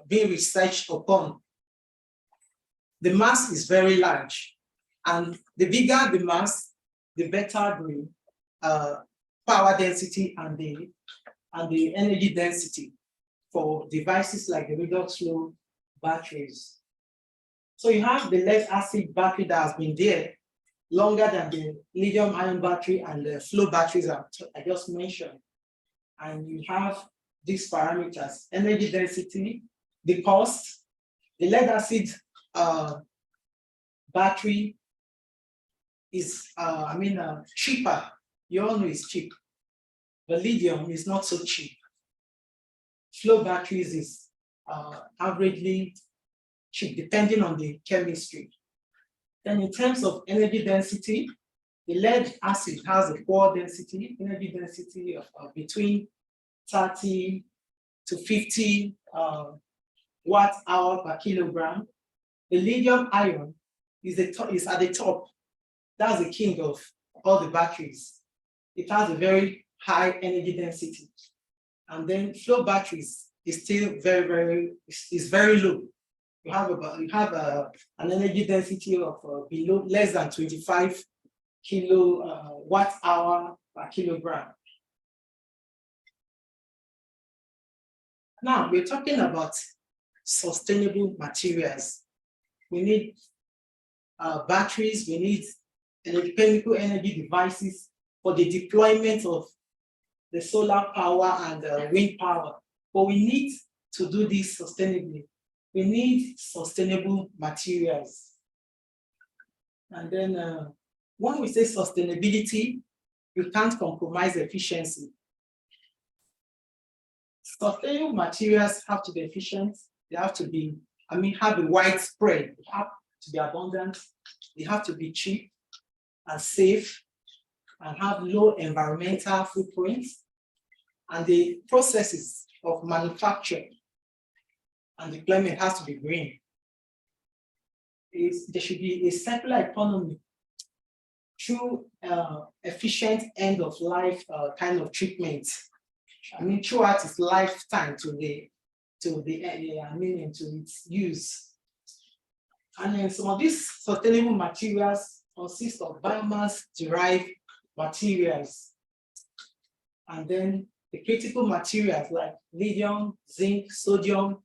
being researched upon. The mass is very large, and the bigger the mass, the better the power density and the energy density for devices like the redox flow batteries. So you have the lead acid battery that has been there longer than the lithium ion battery and the flow batteries I just mentioned. And you have these parameters: energy density, the cost. The lead acid battery is cheaper. You all know it's cheap, but lithium is not so cheap. Flow batteries is averagely cheap, depending on the chemistry. Then in terms of energy density, the lead acid has a poor density, energy density of between 30 to 50 watt-hour per kilogram. The lithium ion is at the top. That's the king of all the batteries. It has a very high energy density. And then flow batteries is still very low. You have an energy density of below less than 25 watt-hour per kilogram. Now we're talking about sustainable materials. We need batteries, we need chemical energy devices for the deployment of the solar power and wind power. But we need to do this sustainably. We need sustainable materials. And then when we say sustainability, you can't compromise efficiency. Sustainable materials have to be efficient. They have to be, have a widespread. They have to be abundant. They have to be cheap and safe and have low environmental footprints. And the processes of manufacture and deployment has to be green. There should be a circular economy through efficient end of life kind of treatment. Throughout its lifetime to its use. And then some of these sustainable materials consist of biomass-derived materials. And then the critical materials like lithium, zinc, sodium,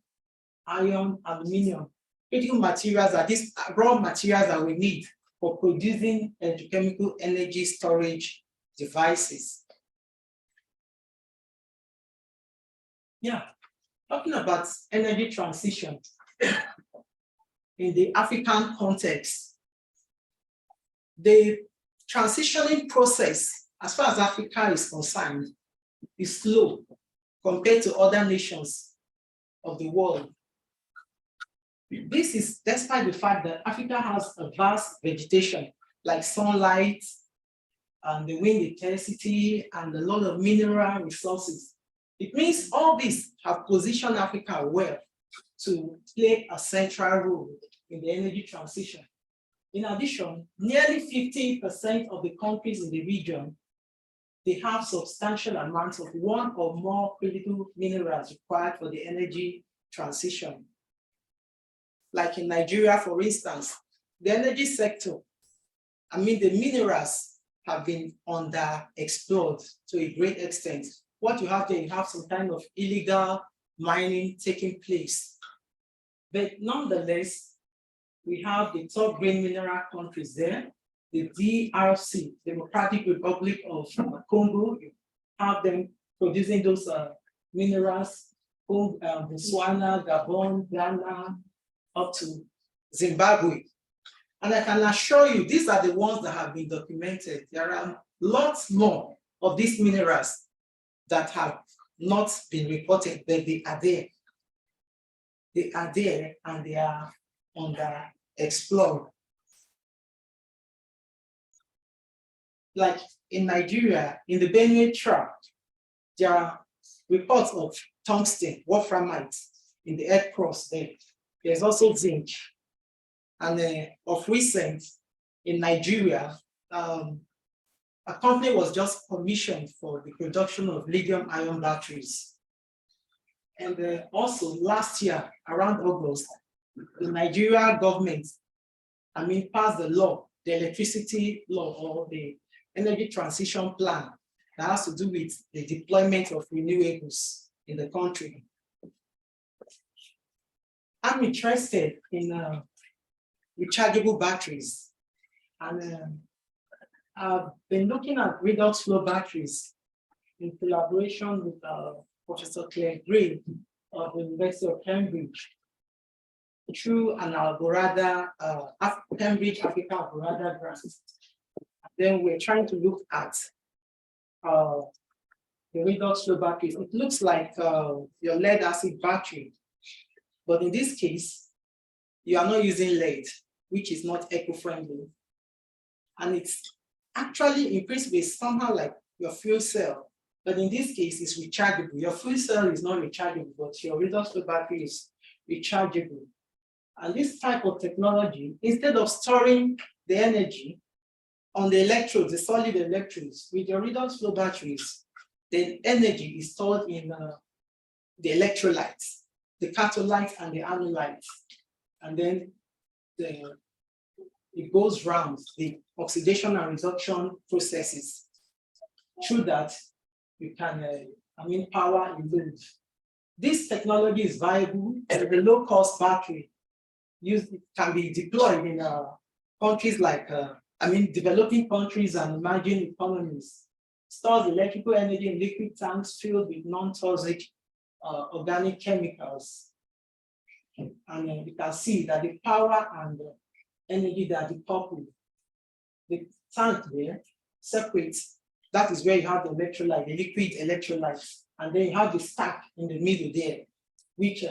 iron, aluminum. Critical materials are these raw materials that we need for producing electrochemical energy storage devices. Yeah, talking about energy transition in the African context, the transitioning process, as far as Africa is concerned, is slow compared to other nations of the world. This is despite the fact that Africa has a vast vegetation like sunlight and the wind intensity and a lot of mineral resources. It means all these have positioned Africa well to play a central role in the energy transition. In addition, nearly 50% of the countries in the region, they have substantial amounts of one or more critical minerals required for the energy transition. Like in Nigeria, for instance, the energy sector, the minerals have been underexplored to a great extent. What you have there, you have some kind of illegal mining taking place. But nonetheless, we have the top green mineral countries there, the DRC, Democratic Republic of Congo, you have them producing those minerals, Botswana, Gabon, Ghana, up to Zimbabwe. And I can assure you, these are the ones that have been documented. There are lots more of these minerals that have not been reported, but they are there. They are there and they are underexplored. Like in Nigeria, in the Benue Tract, there are reports of tungsten, wolframite in the earth crust there. There's also zinc. And of recent, in Nigeria, a company was just commissioned for the production of lithium-ion batteries. And also last year, around August, the Nigeria government, passed the law, the electricity law or the energy transition plan that has to do with the deployment of renewables in the country. I'm interested in rechargeable batteries. And I've been looking at redox flow batteries in collaboration with Professor Claire Gray of the University of Cambridge through an Alborada, Cambridge Africa Alborada grant. Then we're trying to look at the redox flow batteries. It looks like your lead acid battery, but in this case, you are not using lead, which is not eco-friendly. And it's actually, in principle, it's somehow like your fuel cell, but in this case, it's rechargeable. Your fuel cell is not rechargeable, but your redox flow battery is rechargeable. And this type of technology, instead of storing the energy on the electrodes, the solid electrodes, with your redox flow batteries, the energy is stored in the electrolytes, the catholytes and the anolytes. And then it goes round the oxidation and reduction processes. Through that, you can power in load. This technology is viable and the low-cost battery can be deployed in countries like, developing countries and emerging economies. Stores electrical energy in liquid tanks filled with non-toxic organic chemicals. And you can see that the power and the energy that decoupled. The tank there separates. That is where you have the electrolyte, the liquid electrolyte, and then you have the stack in the middle there, which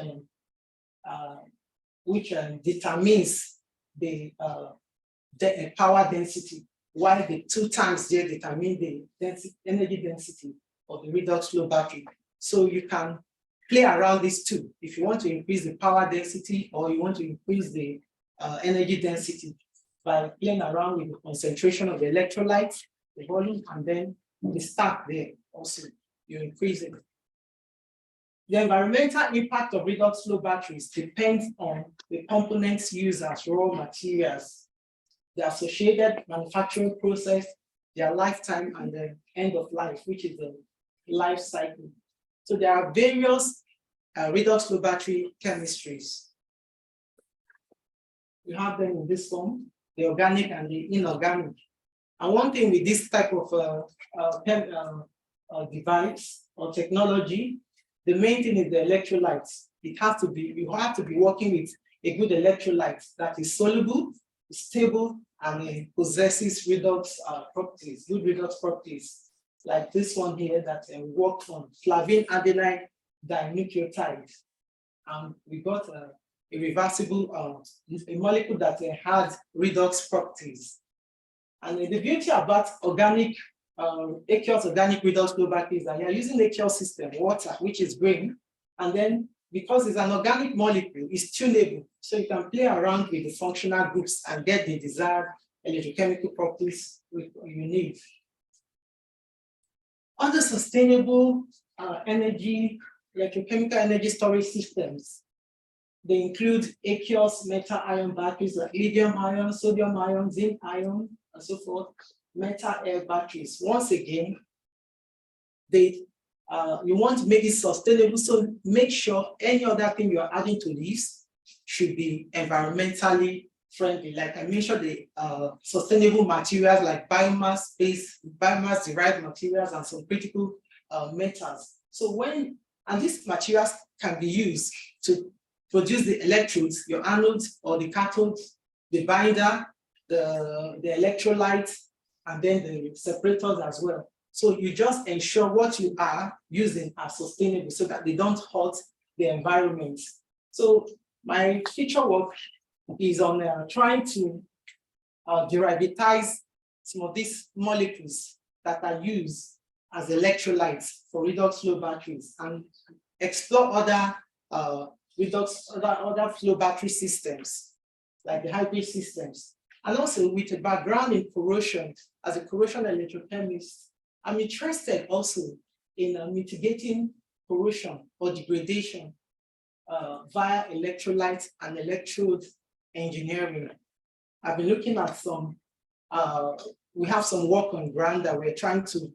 determines the power density, while the two tanks there determine the energy density of the redox flow battery. So you can play around these two if you want to increase the power density or you want to increase the energy density by playing around with the concentration of the electrolytes, the volume, and then the stack there also, you increase it. The environmental impact of redox flow batteries depends on the components used as raw materials, the associated manufacturing process, their lifetime, and the end of life, which is the life cycle. So there are various redox flow battery chemistries. We have them in this form, the organic and the inorganic. And one thing with this type of device or technology, the main thing is the electrolytes. You have to be working with a good electrolyte that is soluble, stable, and possesses redox properties, good redox properties, like this one here that worked on flavin adenine dinucleotide. We got a reversible a molecule that has redox properties. And the beauty about organic aqueous organic redox flow batteries is that you are using the aqueous system, water, which is green, and then because it's an organic molecule, it's tunable, so you can play around with the functional groups and get the desired electrochemical properties you need. Other sustainable electrochemical energy storage systems, they include aqueous metal ion batteries like lithium ion, sodium ion, zinc ion, and so forth. Metal air batteries. Once again, you want to make it sustainable, so make sure any other thing you are adding to this should be environmentally friendly. Like I mentioned, the sustainable materials like biomass-derived materials and some critical metals. So these materials can be used to produce the electrodes, your anodes or the cathodes, the binder, the electrolytes, and then the separators as well. So you just ensure what you are using are sustainable so that they don't hurt the environment. So my future work is on trying to derivatize some of these molecules that are used as electrolytes for redox flow batteries and explore other other flow battery systems, like the hybrid systems. And also with a background in corrosion, as a corrosion electrochemist, I'm interested also in mitigating corrosion or degradation via electrolyte and electrode engineering. I've been looking at some, we have some work on ground that we're trying to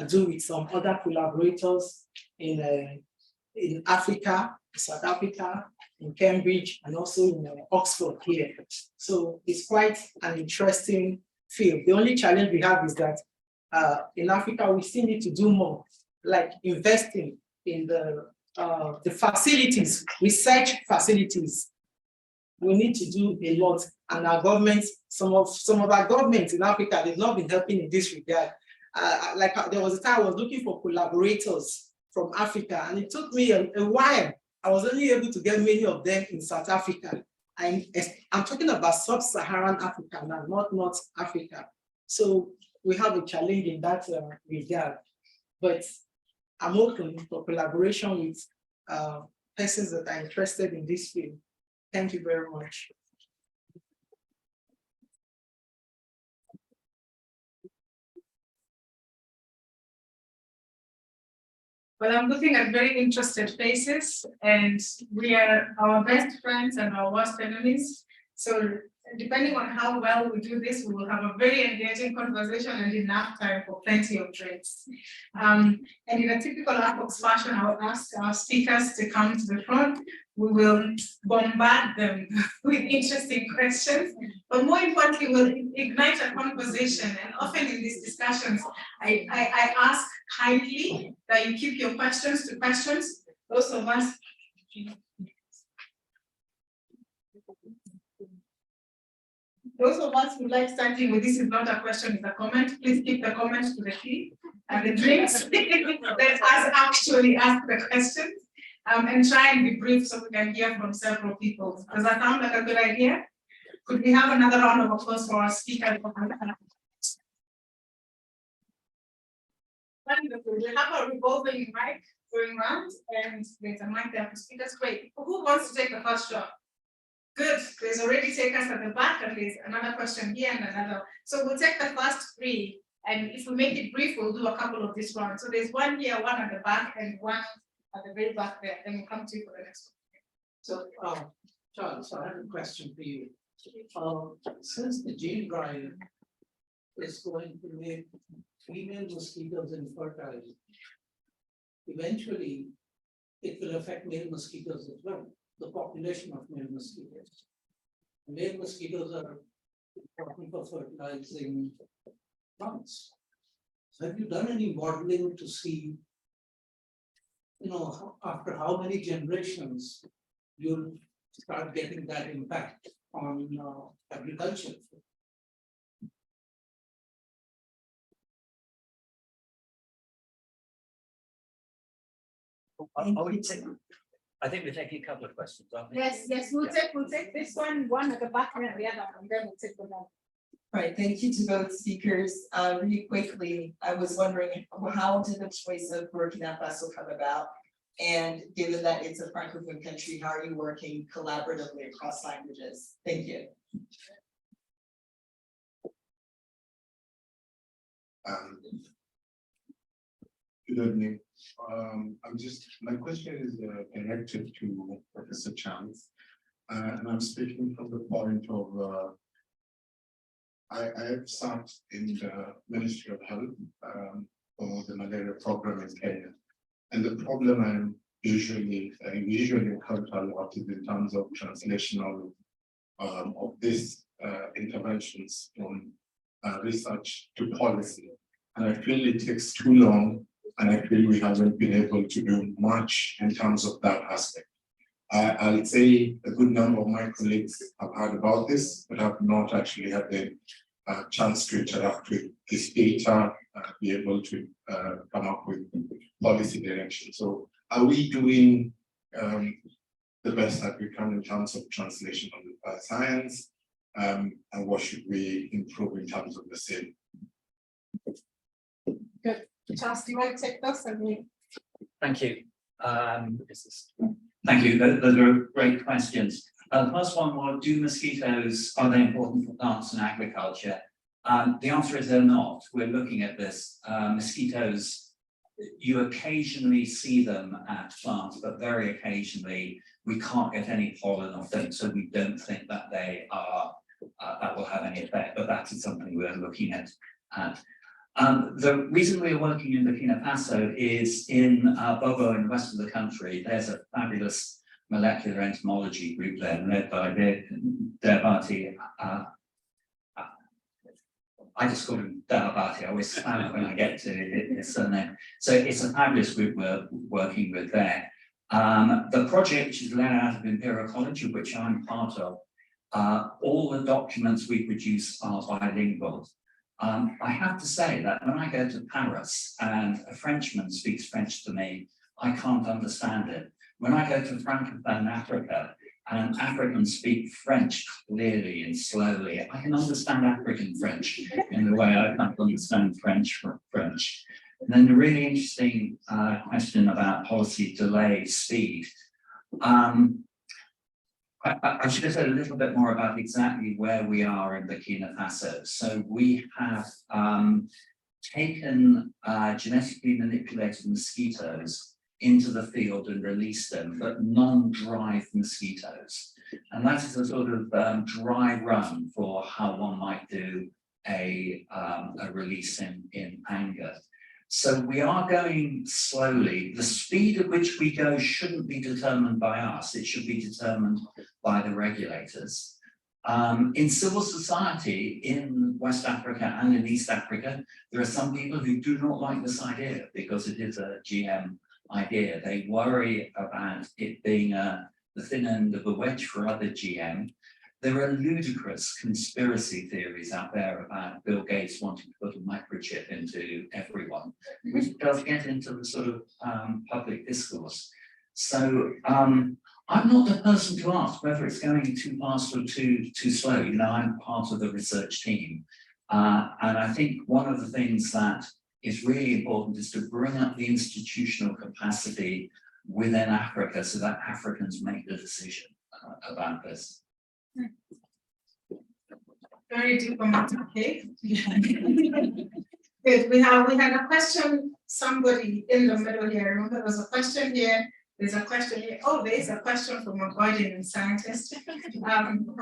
do with some other collaborators in Africa, South Africa, in Cambridge, and also in Oxford here. So it's quite an interesting field. The only challenge we have is that in Africa, we still need to do more, like investing in the facilities, research facilities. We need to do a lot, and our governments, some of our governments in Africa, they've not been helping in this regard. There was a time I was looking for collaborators from Africa, and it took me a while. I was only able to get many of them in South Africa. I'm talking about sub-Saharan Africa now, not North Africa. So we have a challenge in that regard. But I'm open for collaboration with persons that are interested in this field. Thank you very much. Well, I'm looking at very interested faces, and we are our best friends and our worst enemies. So depending on how well we do this, we will have a very engaging conversation and enough time for plenty of drinks. And in a typical AfOx fashion, I will ask our speakers to come to the front. We will bombard them with interesting questions, but more importantly, we'll ignite a conversation. And often in these discussions, I ask kindly that you keep your questions to questions. Those of us who like starting with this is not a question, it's a comment. Please keep the comments to the tea and the drinks. Let us actually ask the questions and try and be brief so we can hear from several people. Does that sound like a good idea? Could we have another round of applause for our speaker? Wonderful. We have a revolving mic going around, and there's a mic there for speakers. Great. Who wants to take the first shot? Good. There's already takers at the back, and there's another question here and another. So we'll take the first three, and if we make it brief, we'll do a couple of this round. So there's one here, one at the back, and one at the very back there. Then we'll come to you for the next So, Charles, I have a question for you. Since the gene drive is going to make female mosquitoes infertile, eventually it will affect male mosquitoes as well, the population of male mosquitoes. Male mosquitoes are important for fertilizing plants. So have you done any modeling to see, after how many generations you'll start getting that impact on agriculture? I think we're taking a couple of questions, aren't we? Yes, we'll take this one at the back and the other, and then we'll take the one. Right, thank you to both speakers. Really quickly, I was wondering, how did the choice of Burkina Faso come about? And given that it's a Francophone country, how are you working collaboratively across languages? Thank you. Good evening. My question is directed to Professor Chance, and I'm speaking from the point of, I have sat in the Ministry of Health for the malaria program in Kenya. And the problem I usually encounter a lot is in terms of translational of these interventions from research to policy. And I feel it takes too long, and I feel we haven't been able to do much in terms of that aspect. I'll say a good number of my colleagues have heard about this, but have not actually had the chance to interact with this data, be able to come up with policy direction. So are we doing the best that we can in terms of translation of the science, and what should we improve in terms of the same? Good. Charles, do you want to take this? Thank you. Thank you. Those are great questions. The first one was, do mosquitoes, are they important for plants and agriculture? The answer is they're not. We're looking at this. Mosquitoes, you occasionally see them at plants, but very occasionally we can't get any pollen off them, so we don't think that they are, that will have any effect, but that is something we're looking at. The reason we're working in Burkina Faso is in Bobo in the west of the country. There's a fabulous molecular entomology group there led by Derbati. I just call him Derbati. I always slam it when I get to his surname. So it's a fabulous group we're working with there. The project, which is led out of Imperial College, of which I'm part of, all the documents we produce are bilingual. I have to say that when I go to Paris and a Frenchman speaks French to me, I can't understand it. When I go to Francophone Africa and Africans speak French clearly and slowly, I can understand African French in the way I can't understand French. And then the really interesting question about policy delay speed. I should have said a little bit more about exactly where we are in Burkina Faso. So we have taken genetically manipulated mosquitoes into the field and release them, but non-drive mosquitoes. And that is a sort of dry run for how one might do a release in anger. So we are going slowly. The speed at which we go shouldn't be determined by us. It should be determined by the regulators. In civil society in West Africa and in East Africa, there are some people who do not like this idea because it is a GM idea. They worry about it being the thin end of a wedge for other GM. There are ludicrous conspiracy theories out there about Bill Gates wanting to put a microchip into everyone, which does get into the sort of public discourse. So I'm not the person to ask whether it's going too fast or too slow. You know, I'm part of the research team. And I think one of the things that is really important is to bring up the institutional capacity within Africa so that Africans make the decision about this. Very diplomatic, okay? Good. We had a question, somebody in the middle here. Remember, there was a question here. There's a question here. Oh, there's a question from a guardian scientist.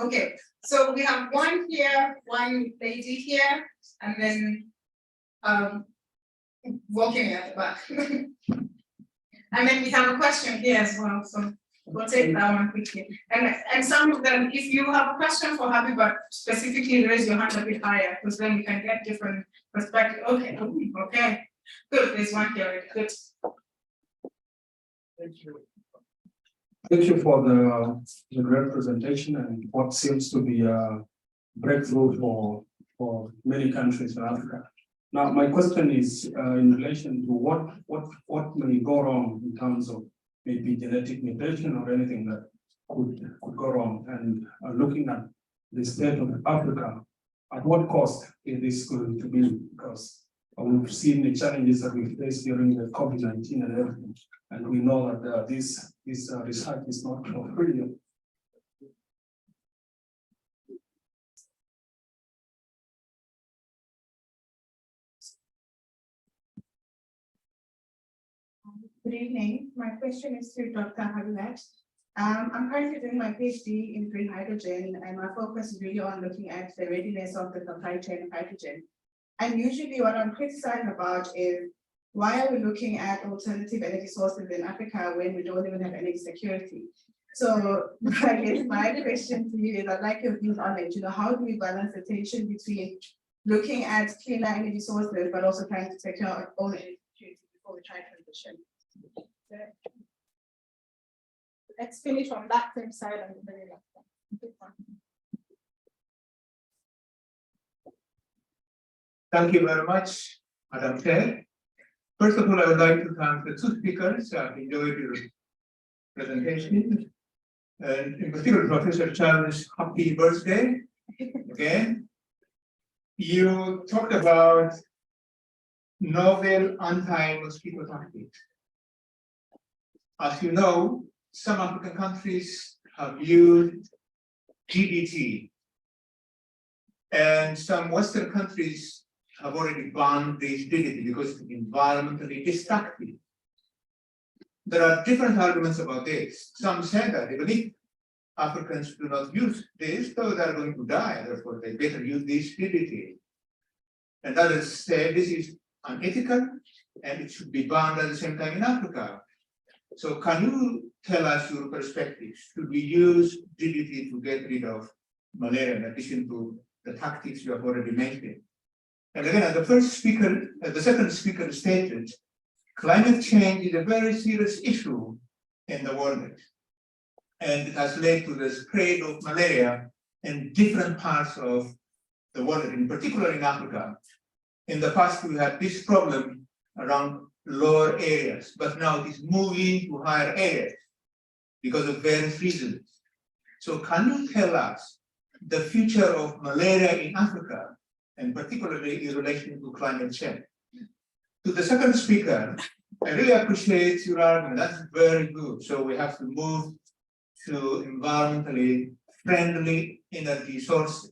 Okay, so we have one here, one lady here, and then walking at the back. And then we have a question here as well. So we'll take that one quickly. And some of them, if you have a question for Habibat, specifically raise your hand a bit higher, because then we can get different perspectives. Okay, okay. Good, there's one here. Good. Thank you. Thank you for the great presentation and what seems to be a breakthrough for many countries in Africa. Now, my question is in relation to what may go wrong in terms of maybe genetic mutation or anything that could go wrong, and looking at the state of Africa, at what cost is this going to be? Because we've seen the challenges that we faced during the COVID-19 and everything, and we know that this research is not free. Good evening. My question is to Dr. Habibat. I'm currently doing my PhD in green hydrogen, and my focus is really on looking at the readiness of the supply chain of hydrogen. And usually what I'm criticizing about is, why are we looking at alternative energy sources in Africa when we don't even have energy security? So I guess my question to you is, I'd like your views on it. You know, how do we balance the tension between looking at cleaner energy sources, but also trying to secure our own energy security before we try transition? Let's finish on that same side and the very last one. Thank you very much, Madam Chair. First of all, I would like to thank the two speakers. I've enjoyed your presentation. And in particular, Professor Charles, happy birthday again. You talked about novel anti-mosquito tactics. As you know, some African countries have used DDT, and some Western countries have already banned this DDT because it's environmentally destructive. There are different arguments about this. Some say that even if Africans do not use this, so they're going to die, therefore they better use this DDT. And others say this is unethical and it should be banned at the same time in Africa. So can you tell us your perspectives? Should we use DDT to get rid of malaria in addition to the tactics you have already mentioned? And again, the second speaker stated, climate change is a very serious issue in the world. And it has led to the spread of malaria in different parts of the world, in particular in Africa. In the past, we had this problem around lower areas, but now it is moving to higher areas because of various reasons. So can you tell us the future of malaria in Africa, and particularly in relation to climate change? To the second speaker, I really appreciate your argument. That's very good. So we have to move to environmentally friendly energy sources.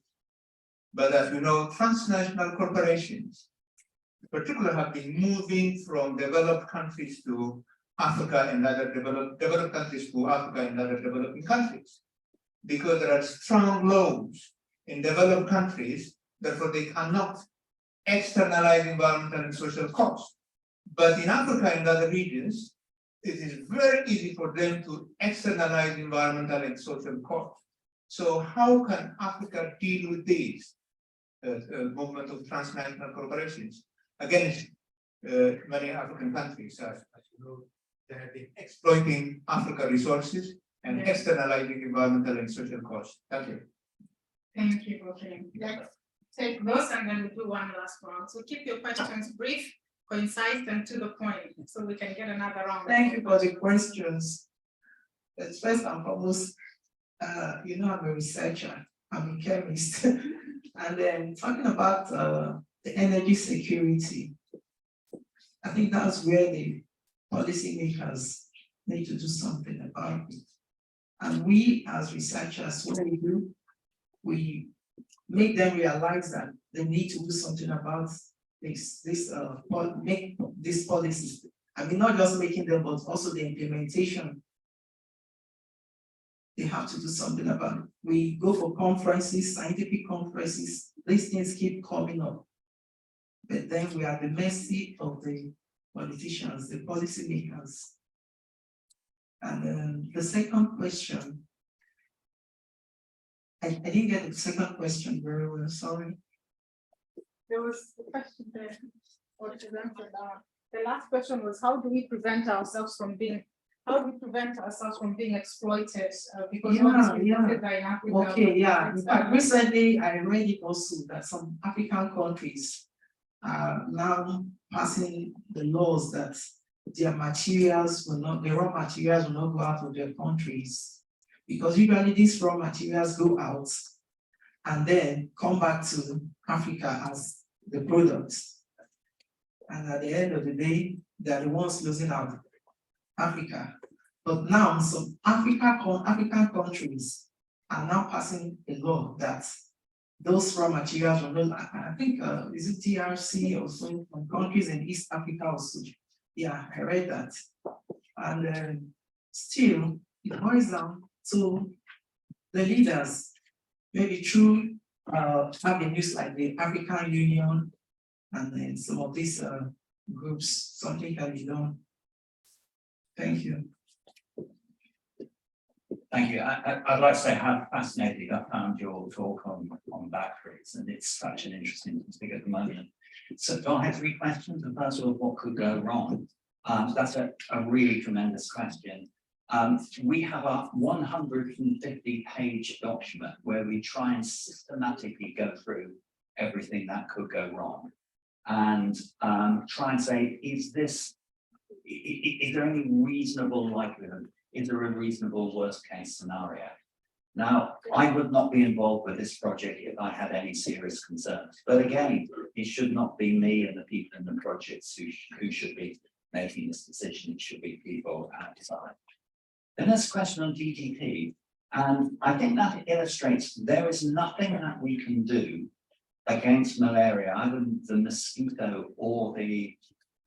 But as we know, transnational corporations, in particular, have been moving from developed countries to Africa and other developed countries to Africa and other developing countries. Because there are strong laws in developed countries, therefore they cannot externalize environmental and social costs. But in Africa and other regions, it is very easy for them to externalize environmental and social costs. So how can Africa deal with this movement of transnational corporations against many African countries, as you know, they have been exploiting Africa resources and externalizing environmental and social costs. Thank you. Thank you, Godfray. Let's take those and then we'll do one last round. So keep your questions brief, concise, and to the point, so we can get another round. Thank you for the questions. But first and foremost, you know, I'm a researcher, I'm a chemist. And then talking about the energy security, I think that's where the policymakers need to do something about it. And we as researchers, what we do, we make them realize that they need to do something about make these policies. I mean, not just making them, but also the implementation. They have to do something about it. We go for conferences, scientific conferences, these things keep coming up. But then we are at the mercy of the politicians, the policymakers. And the second question, I didn't get the second question very well, sorry. There was a question there. The last question was, how do we prevent ourselves from being exploited? Because Okay, yeah. In fact, recently I read it also that some African countries are now passing the laws that their materials will not, the raw materials will not go out of their countries. Because usually these raw materials go out and then come back to Africa as the products. And at the end of the day, they're the ones losing out, Africa. But now some African countries are now passing a law that those raw materials will not, I think, is it DRC or some countries in East Africa also? Yeah, I read that. And still, it boils down to the leaders, maybe through avenues like the African Union and then some of these groups, something can be done. Thank you. Thank you. I'd like to say how fascinating I found your talk on batteries, and it's such an interesting topic at the moment. So I have 3 questions. The first one, what could go wrong? That's a really tremendous question. We have a 150-page document where we try and systematically go through everything that could go wrong, and try and say, is there any reasonable likelihood? Is there a reasonable worst case scenario? Now, I would not be involved with this project if I had any serious concerns. But again, it should not be me and the people in the projects who should be making this decision. It should be people outside. The next question on DDT, and I think that illustrates there is nothing that we can do against malaria, either the mosquito or the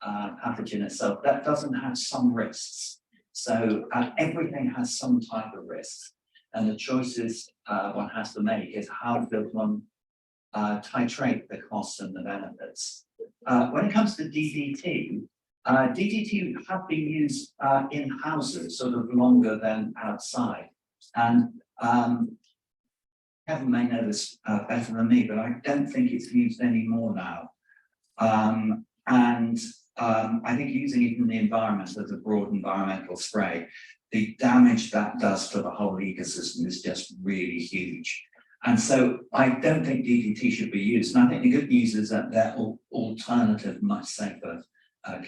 pathogen itself, that doesn't have some risks. So everything has some type of risk, and the choices one has to make is how does one titrate the costs and the benefits. When it comes to DDT, DDT have been used in houses sort of longer than outside, and Kevin may know this better than me, but I don't think it's used anymore now. I think using it in the environment as a broad environmental spray, the damage that does to the whole ecosystem is just really huge. And so I don't think DDT should be used. And I think the good news is that they're alternative, much safer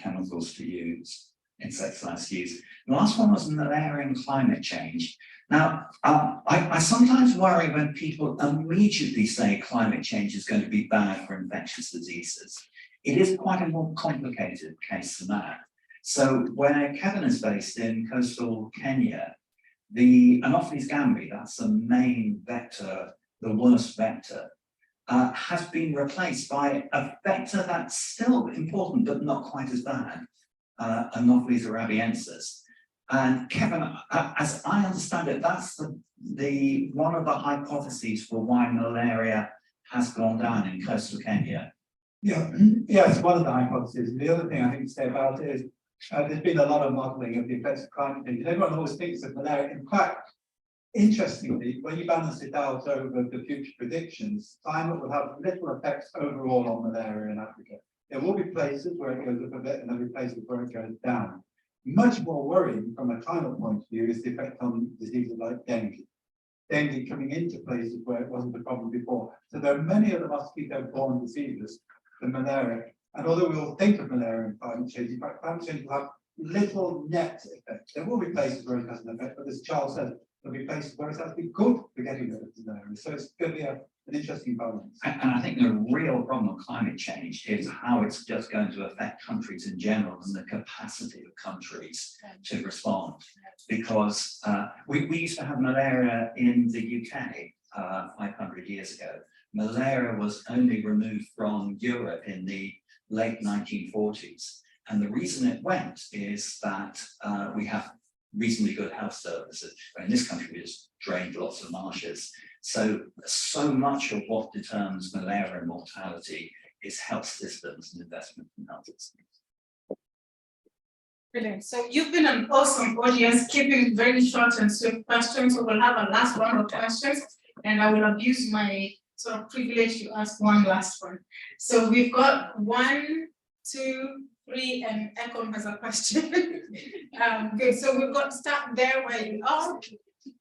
chemicals to use, insecticides to use. The last one was malaria and climate change. Now, I sometimes worry when people immediately say climate change is going to be bad for infectious diseases. It is quite a more complicated case than that. So where Kevin is based in coastal Kenya, the Anopheles gambiae, that's the main vector, the worst vector, has been replaced by a vector that's still important but not quite as bad, Anopheles arabiensis. And Kevin, as I understand it, that's the one of the hypotheses for why malaria has gone down in coastal Kenya. Yeah, it's one of the hypotheses. The other thing I think to say about it is there's been a lot of modelling of the effects of climate change. Everyone always thinks of malaria. In fact, interestingly, when you balance it out over the future predictions, climate will have little effects overall on malaria in Africa. There will be places where it goes up a bit and there'll be places where it goes down. Much more worrying from a climate point of view is the effect on diseases like dengue. Dengue coming into places where it wasn't a problem before. So there are many other mosquito-borne diseases than malaria. And although we all think of malaria and climate change, in fact, climate change will have little net effect. There will be places where it has an effect, but as Charles said, there'll be places where it's actually good for getting rid of malaria. So it's going to be an interesting balance. And I think the real problem of climate change is how it's just going to affect countries in general and the capacity of countries to respond. Because we used to have malaria in the UK 500 years ago. Malaria was only removed from Europe in the late 1940s. And the reason it went is that we have reasonably good health services. In this country, we just drained lots of marshes. So much of what determines malaria and mortality is health systems and investment in health systems. Brilliant. So you've been an awesome audience, keeping very short and swift questions. So we'll have a last round of questions, and I will abuse my sort of privilege to ask one last one. So we've got 1, 2, 3, and Econ has a question. Good. So we've got to start there where you are.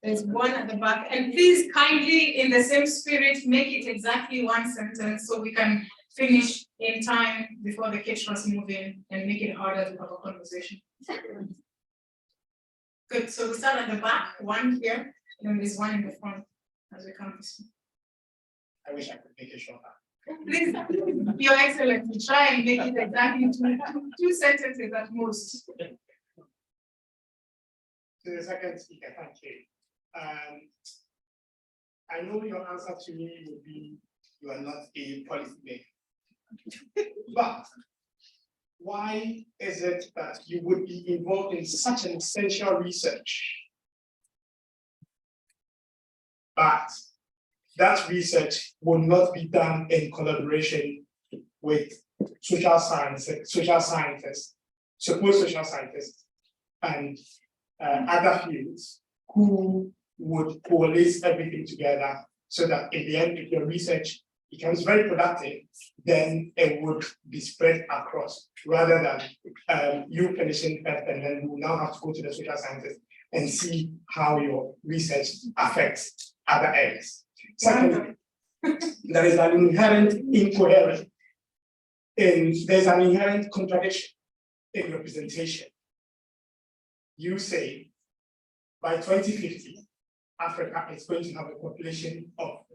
There's one at the back, and please kindly, in the same spirit, make it exactly one sentence so we can finish in time before the caterers move in and make it harder to have a conversation. Good. So we start at the back, one here, and then there's one in the front as we come this way. I wish I could make it shorter. Please, Your Excellency, try and make it exactly two sentences at most. To the second speaker, thank you. I know your answer to me would be you are not a policy maker. But why is it that you would be involved in such an essential research, but that research will not be done in collaboration with social scientists, supposed social scientists, and other fields who would coalesce everything together so that in the end, if your research becomes very productive, then it would be spread across rather than you finishing first and then you now have to go to the social scientists and see how your research affects other areas. Secondly, there is an inherent incoherence there's an inherent contradiction in your presentation. You say by 2050, Africa is going to have a population of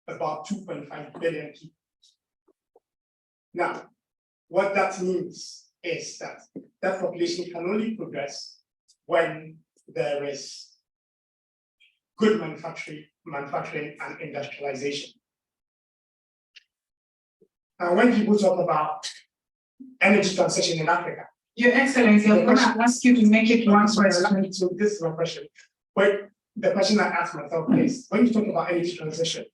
about 2.5 billion people. Now, what that means is that that population can only progress when there is good manufacturing and industrialization. Now, when people talk about energy transition in Africa, Your Excellency, I'm going to ask you to make it one question. So this is my question. But the question I ask myself is, when you talk about energy transition,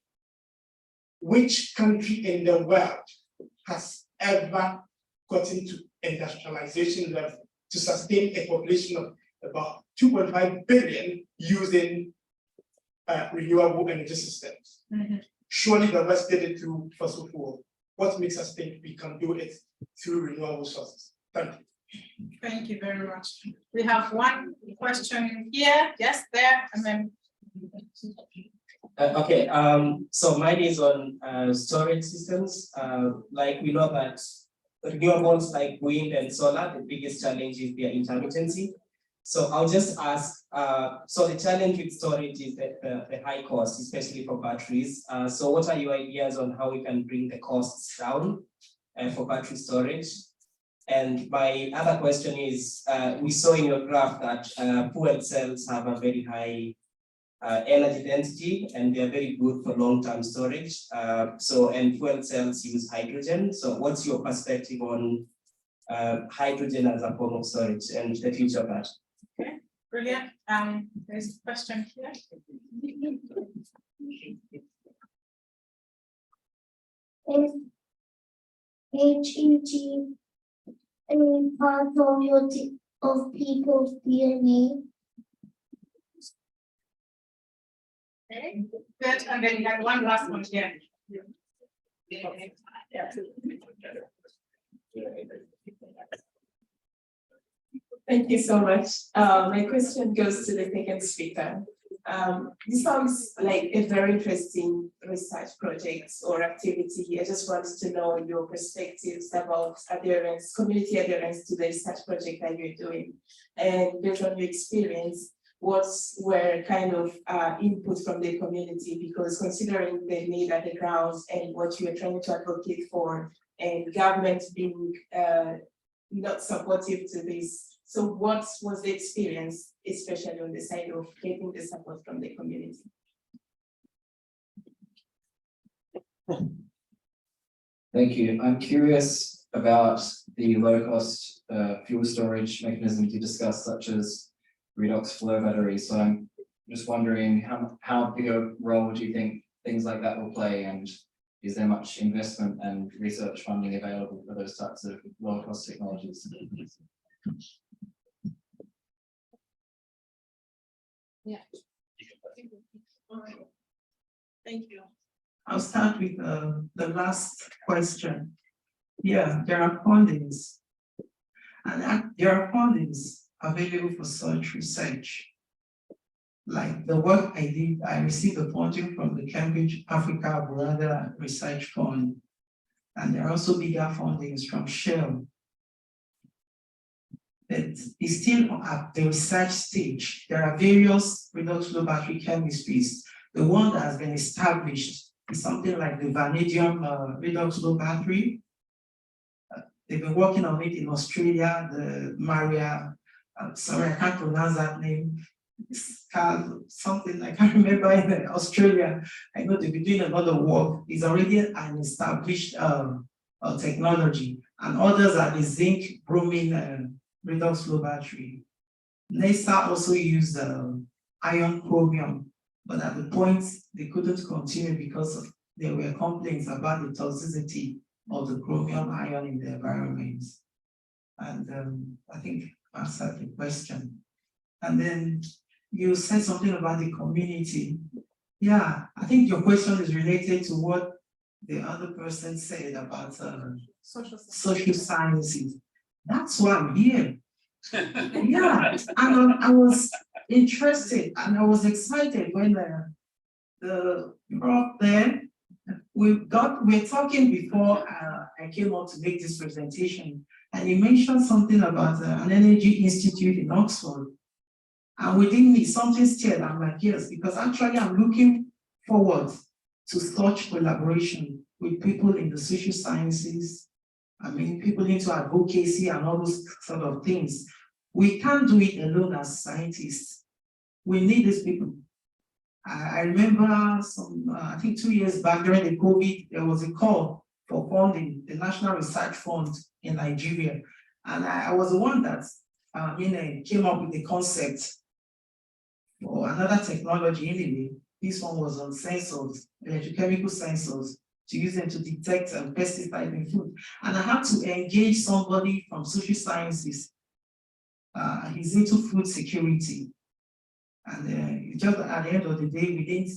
which country in the world has ever gotten to industrialization level to sustain a population of about 2.5 billion using renewable energy systems? Surely the West did it through fossil fuel. What makes us think we can do it through renewable sources? Thank you. Thank you very much. We have one question here, yes, there, and then. Okay, so mine is on storage systems. Like we know that renewables like wind and solar, the biggest challenge is their intermittency. So I'll just ask, so the challenge with storage is the high cost, especially for batteries. So what are your ideas on how we can bring the costs down for battery storage? And my other question is, we saw in your graph that fuel cells have a very high energy density and they're very good for long-term storage. And fuel cells use hydrogen. So what's your perspective on hydrogen as a form of storage and the future of that. Okay, brilliant. There's a question here. Is HEG a part of your of people's DNA? Okay, good. And then you have one last one here. Thank you so much. My question goes to the second speaker. This sounds like a very interesting research project or activity. I just wanted to know your perspectives about adherence, community adherence to the research project that you're doing. And based on your experience, what were kind of input from the community? Because considering the need at the ground and what you are trying to advocate for, and government being not supportive to this. So what was the experience, especially on the side of getting the support from the community? Thank you. I'm curious about the low-cost fuel storage mechanisms you discussed, such as redox flow batteries. So I'm just wondering how big a role do you think things like that will play, and is there much investment and research funding available for those types of low-cost technologies? Yeah. Thank you. I'll start with the last question. Yeah, there are fundings, and there are fundings available for such research. Like the work I did, I received the funding from the Cambridge Africa Brother Research Fund, and there are also bigger fundings from Shell. But it's still at the research stage. There are various redox flow battery chemistries. The one that has been established is something like the vanadium redox flow battery. They've been working on it in Australia, the Maria, sorry, I can't pronounce that name. It's something I can't remember in Australia. I know they've been doing a lot of work. It's already an established technology, and others are the zinc bromine redox flow battery. NASA also used ion chromium, but at the point they couldn't continue because there were complaints about the toxicity of the chromium ion in the environment. And I think I answered the question. And then you said something about the community. Yeah, I think your question is related to what the other person said about social sciences. That's why I'm here. Yeah, and I was interested and I was excited when the prof there, we're talking before I came up to make this presentation, and he mentioned something about an energy institute in Oxford. And within me, something stirred. I'm like, yes, because actually I'm looking forward to such collaboration with people in the social sciences. I mean, people into advocacy and all those sort of things. We can't do it alone as scientists. We need these people. I remember I think 2 years back during the COVID, there was a call for funding, the National Research Fund in Nigeria. And I was the one that came up with the concept for another technology anyway. This one was on sensors, electrochemical sensors, to use them to detect pesticides in food. And I had to engage somebody from social sciences. He's into food security. And just at the end of the day, we didn't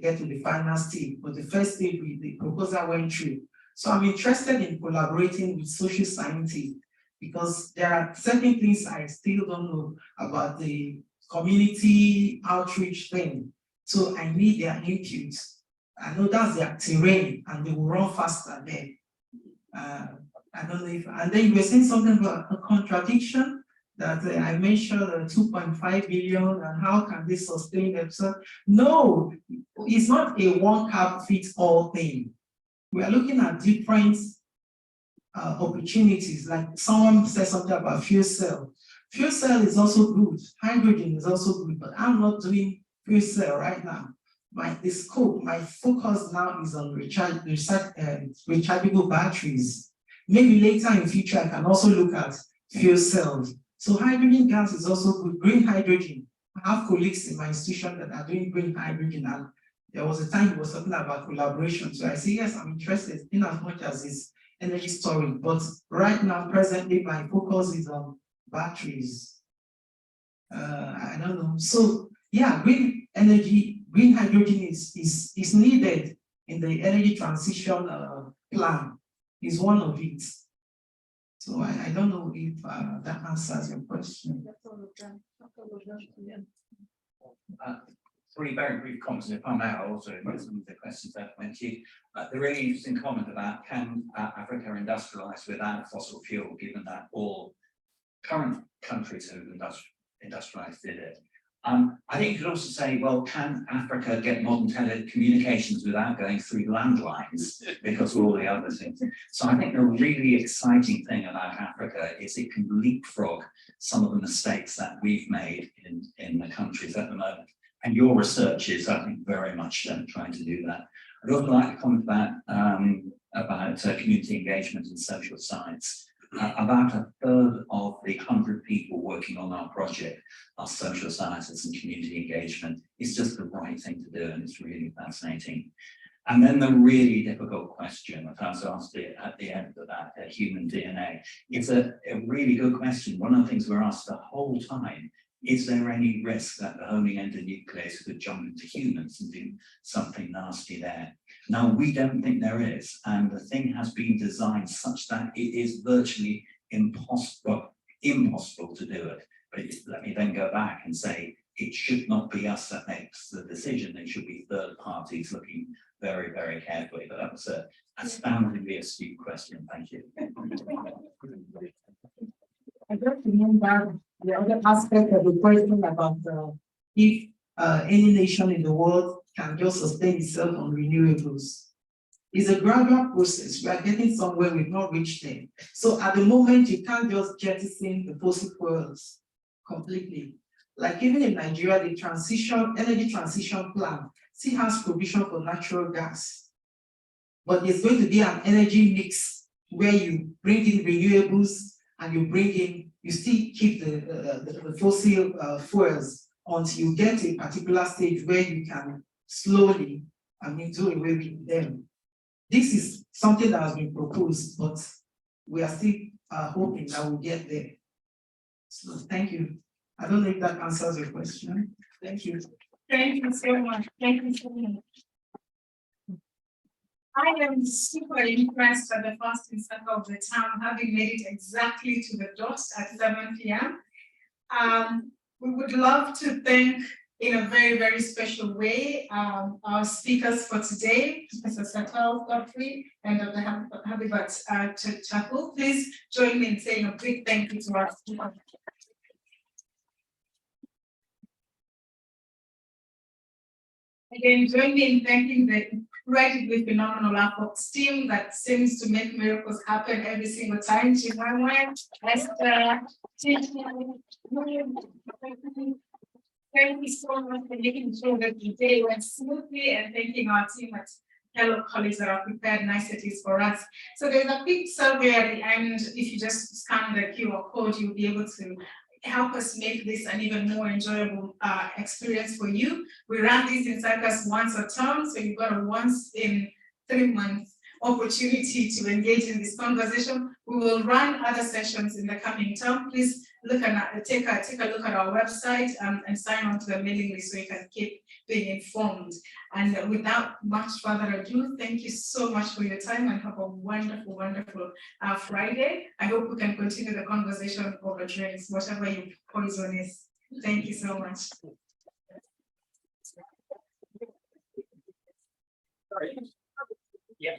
get to the final stage, but the first stage, the proposal went through. So I'm interested in collaborating with social scientists because there are certain things I still don't know about the community outreach thing. So I need their input. I know that's their terrain and they will run faster there. I don't know if, and then you were saying something about a contradiction that I mentioned 2.5 billion and how can they sustain themselves? No, it's not a one cap fits all thing. We are looking at different opportunities. Like someone said something about fuel cell. Fuel cell is also good. Hydrogen is also good, but I'm not doing fuel cell right now. My focus now is on rechargeable batteries. maybe later in future, I can also look at fuel cells. So hydrogen gas is also good. Green hydrogen. I have colleagues in my institution that are doing green hydrogen, and there was a time we were talking about collaboration. So I say, yes, I'm interested in as much as it's energy storage. But right now, presently, my focus is on batteries. I don't know. So yeah, green energy, green hydrogen is needed in the energy transition plan. Is one of it. So I don't know if that answers your question. Three very brief comments, and if I may, I'll also address some of the questions that went to you. The really interesting comment about can Africa industrialize without fossil fuel, given that all current countries who have industrialized did it. I think you could also say, well, can Africa get modern telecommunications without going through landlines because of all the other things? So I think the really exciting thing about Africa is it can leapfrog some of the mistakes that we've made in the countries at the moment. And your research is, I think, very much trying to do that. I'd also like to comment about community engagement and social science. About a third of the 100 people working on our project are social sciences and community engagement. It's just the right thing to do, and it's really fascinating. And then the really difficult question, if I was asked it at the end of that, human DNA, it's a really good question. One of the things we're asked the whole time, is there any risk that the homing endonuclease could jump into humans and do something nasty there? Now, we don't think there is, and the thing has been designed such that it is virtually impossible to do it. But let me then go back and say, it should not be us that makes the decision. It should be third parties looking very, very carefully. But that was a astoundingly astute question. Thank you. I just remember the other aspect of the question about if any nation in the world can just sustain itself on renewables. It's a gradual process. We are getting somewhere, we've not reached there. So at the moment, you can't just jettison the fossil fuels completely. Like even in Nigeria, the energy transition plan still has provision for natural gas. But there's going to be an energy mix where you bring in renewables and you still keep the fossil fuels until you get to a particular stage where you can slowly, do away with them. This is something that has been proposed, but we are still hoping that we'll get there. So thank you. I don't know if that answers your question. Thank you. Thank you so much. Thank you so much. I am super impressed by the first Insaka of the town, having made it exactly to the dot at 7 p.m. We would love to thank, in a very, very special way, our speakers for today, Professor Chahul, Godfray, and Dr. Habibat Chahul. Please join me in saying a big thank you to our speakers. Again, join me in thanking the incredibly phenomenal AfOx team that seems to make miracles happen every single time. Chimamwe, Esther, thank you so much for making sure that the day went smoothly, and thanking our team at fellow colleagues that have prepared niceties for us. So there's a quick survey at the end. If you just scan the QR code, you'll be able to help us make this an even more enjoyable experience for you. We run these Insakas once a term, so you've got a once in 3 months opportunity to engage in this conversation. We will run other sessions in the coming term. Please look at take a look at our website and sign on to the mailing list so you can keep being informed. And without much further ado, thank you so much for your time and have a wonderful, wonderful Friday. I hope we can continue the conversation over drinks, whatever your poison is. Thank you so much. Yeah.